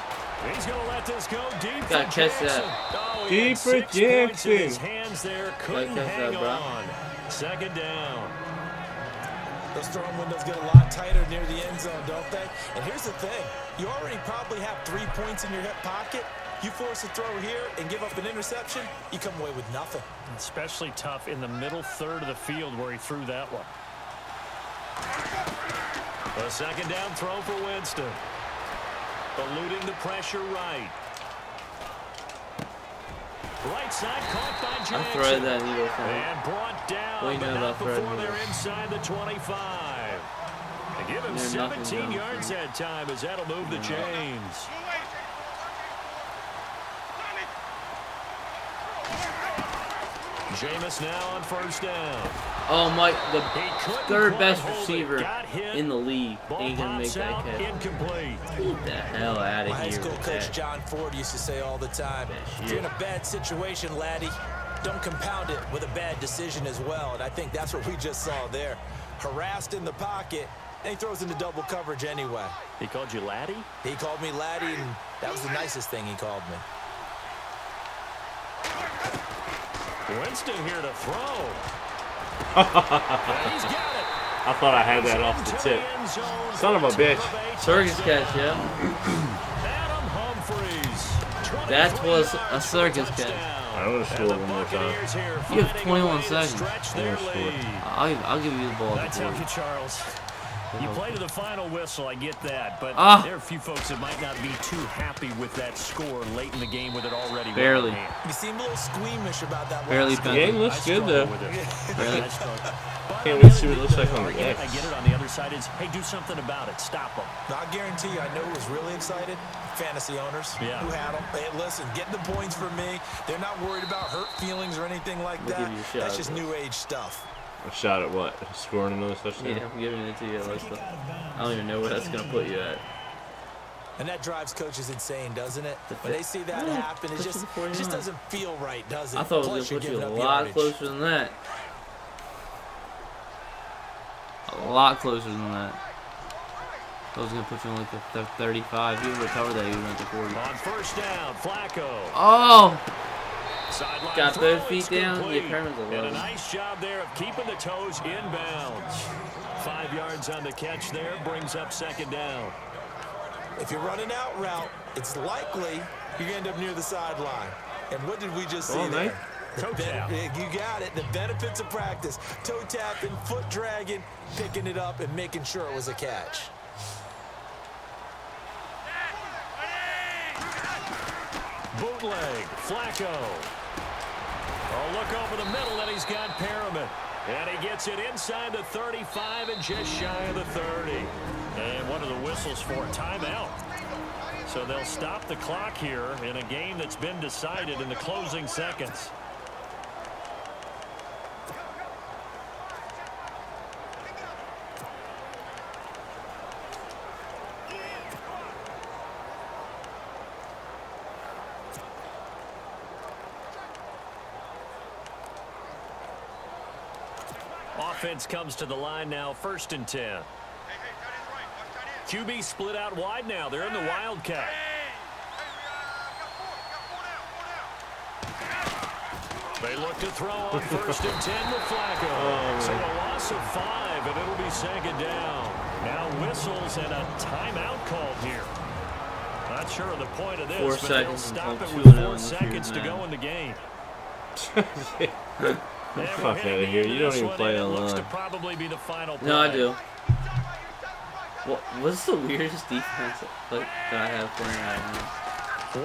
He's going to let this go deep for Gotta catch Jackson. that. Oh, Deep for points in his Jackson. hands there. Couldn't catch hang that, bro. on. Second down. Those throwing windows get a lot tighter near the end zone, don't they? And here's the thing. You already probably have 3 points in your hip pocket. You force a throw here and give up an interception, you come away with nothing. Especially tough in the middle third of the field where he threw that one. A second down throw for Winston. Eluding the pressure right. Right side caught by Jackson. I threaded that needle thing. And brought down, What do you but know not about threading before they're needles? inside the 25. They give him They're nothing 17 done. yards that time as that'll move the chains. Jameis now on first down. Oh my, the He couldn't third quite best hold it. receiver Got hit. in the league Ball ain't gonna make pops that out, catch. incomplete. Get the hell out My of high here school with coach that. John Ford used to say all the time, if you're in a bad situation, laddie, don't compound it with a bad decision as well. And I think that's what we just saw there. Harassed in the pocket, and he throws into double coverage anyway. He called you laddie? He called me laddie, and that was the nicest thing he called me. Winston here to throw. And he's got it. I thought I had that off the tip. Son of a bitch. Circus catch, yeah. Adam Humphreys. That was a circus catch. I'm going to score one more time. You have 21 seconds. I'll I'll give you the ball. That's before how you. you, Charles. You play to the final whistle, I get that, but Ah. there are a few folks that might not be too happy with that score late in the game with it already. Barely. in hand. You seem a little squeamish about that Barely last bent. The game looks I good, struggle though. with it. Really? I struggle. But Can't on wait to the see what it other looks like end on of the argument, X. I get it on the other side is, hey, do something about it. Stop them. Now, I guarantee you, I know who was really excited. Fantasy owners Yeah. who had them. Hey, listen, get the points for me. They're not worried about hurt feelings or anything like We'll that. give you a shot That's at just it. new age stuff. A shot at what? Scoring another touchdown? Yeah, I'm giving it to you. I don't even know where that's gonna put you at. And that drives coaches insane, doesn't it? The When they see that Yeah, happen, it push just, it before it just you doesn't feel right, does it? I thought it Plus, was you're gonna put you giving a up lot yardage. closer than that. A lot closer than that. I was gonna put you on like the 35. You would recover that, you would at the 40. On first down, Flacco. Oh! Sideline Got throw, both feet it's down. complete. Yeah, Kerman's a And a low. nice job there of keeping the toes inbounds. 5 yards on the catch there, brings up second down. If you're running out route, it's likely you're going to end up near the sideline. And what did we just see Oh, there? nice. Toe tap. You got it. The benefits of practice. Toe tapping, foot dragging, picking it up, and making sure it was a catch. Bootleg, Flacco. Oh, look over the middle, and he's got Perriman. And he gets it inside the 35 and just shy of the 30. And one of the whistles for a timeout. So they'll stop the clock here in a game that's been decided in the closing seconds. Offense comes to the line now, 1st and 10. QB split out wide now. They're in the Wildcat. They look to throw on 1st and 10 with Flacco. So a loss of 5, and it'll be second down. Now whistles and a timeout called here. Not sure of the point of this, 4 but they'll seconds stop it until with 2-0 4 in the seconds to series go now. in the game. Fuck out of here. You don't even play Looks to online. probably be the final play. No, I do. What's the weirdest defense that I have playing right now?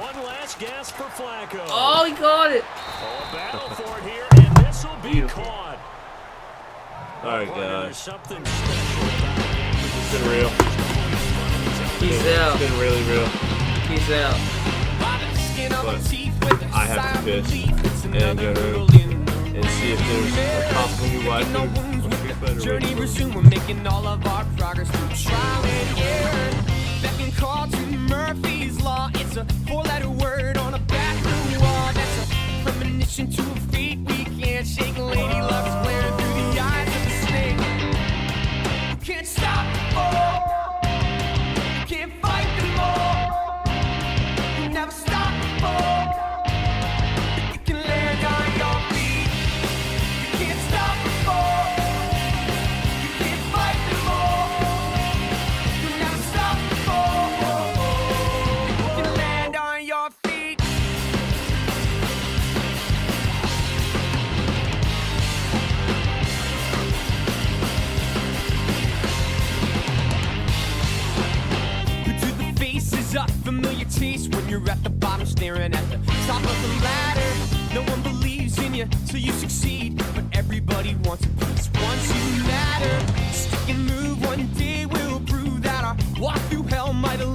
One last gasp for Flacco. Oh, he caught it! Oh, a battle for it here, and this will be Beautiful. caught. Alright, Well, guys. there's something special about a game with It's been real. Peace out. It's been really real. Peace out. But I have to piss and go home and see if there's a possible new waifu. Journey resume, we're making all of our progress through trial and error. Back and call to Murphy's Law. It's a 4-letter word on a bathroom wall. That's a premonition to a fate we can't shake. Lady love's glaring through the eyes of the snake. You can't stop the ball. You can't fight them all. You never stop the ball. You can land on your feet. You can't stop the ball. You can't fight them all. You never stop the ball. You can land on your feet. To the faces up, familiar taste when you're at the bottom staring at the top of the ladder. No one believes in you till you succeed, but everybody wants a piece once you matter. Stick and move, one day we'll prove that our walk through hell might have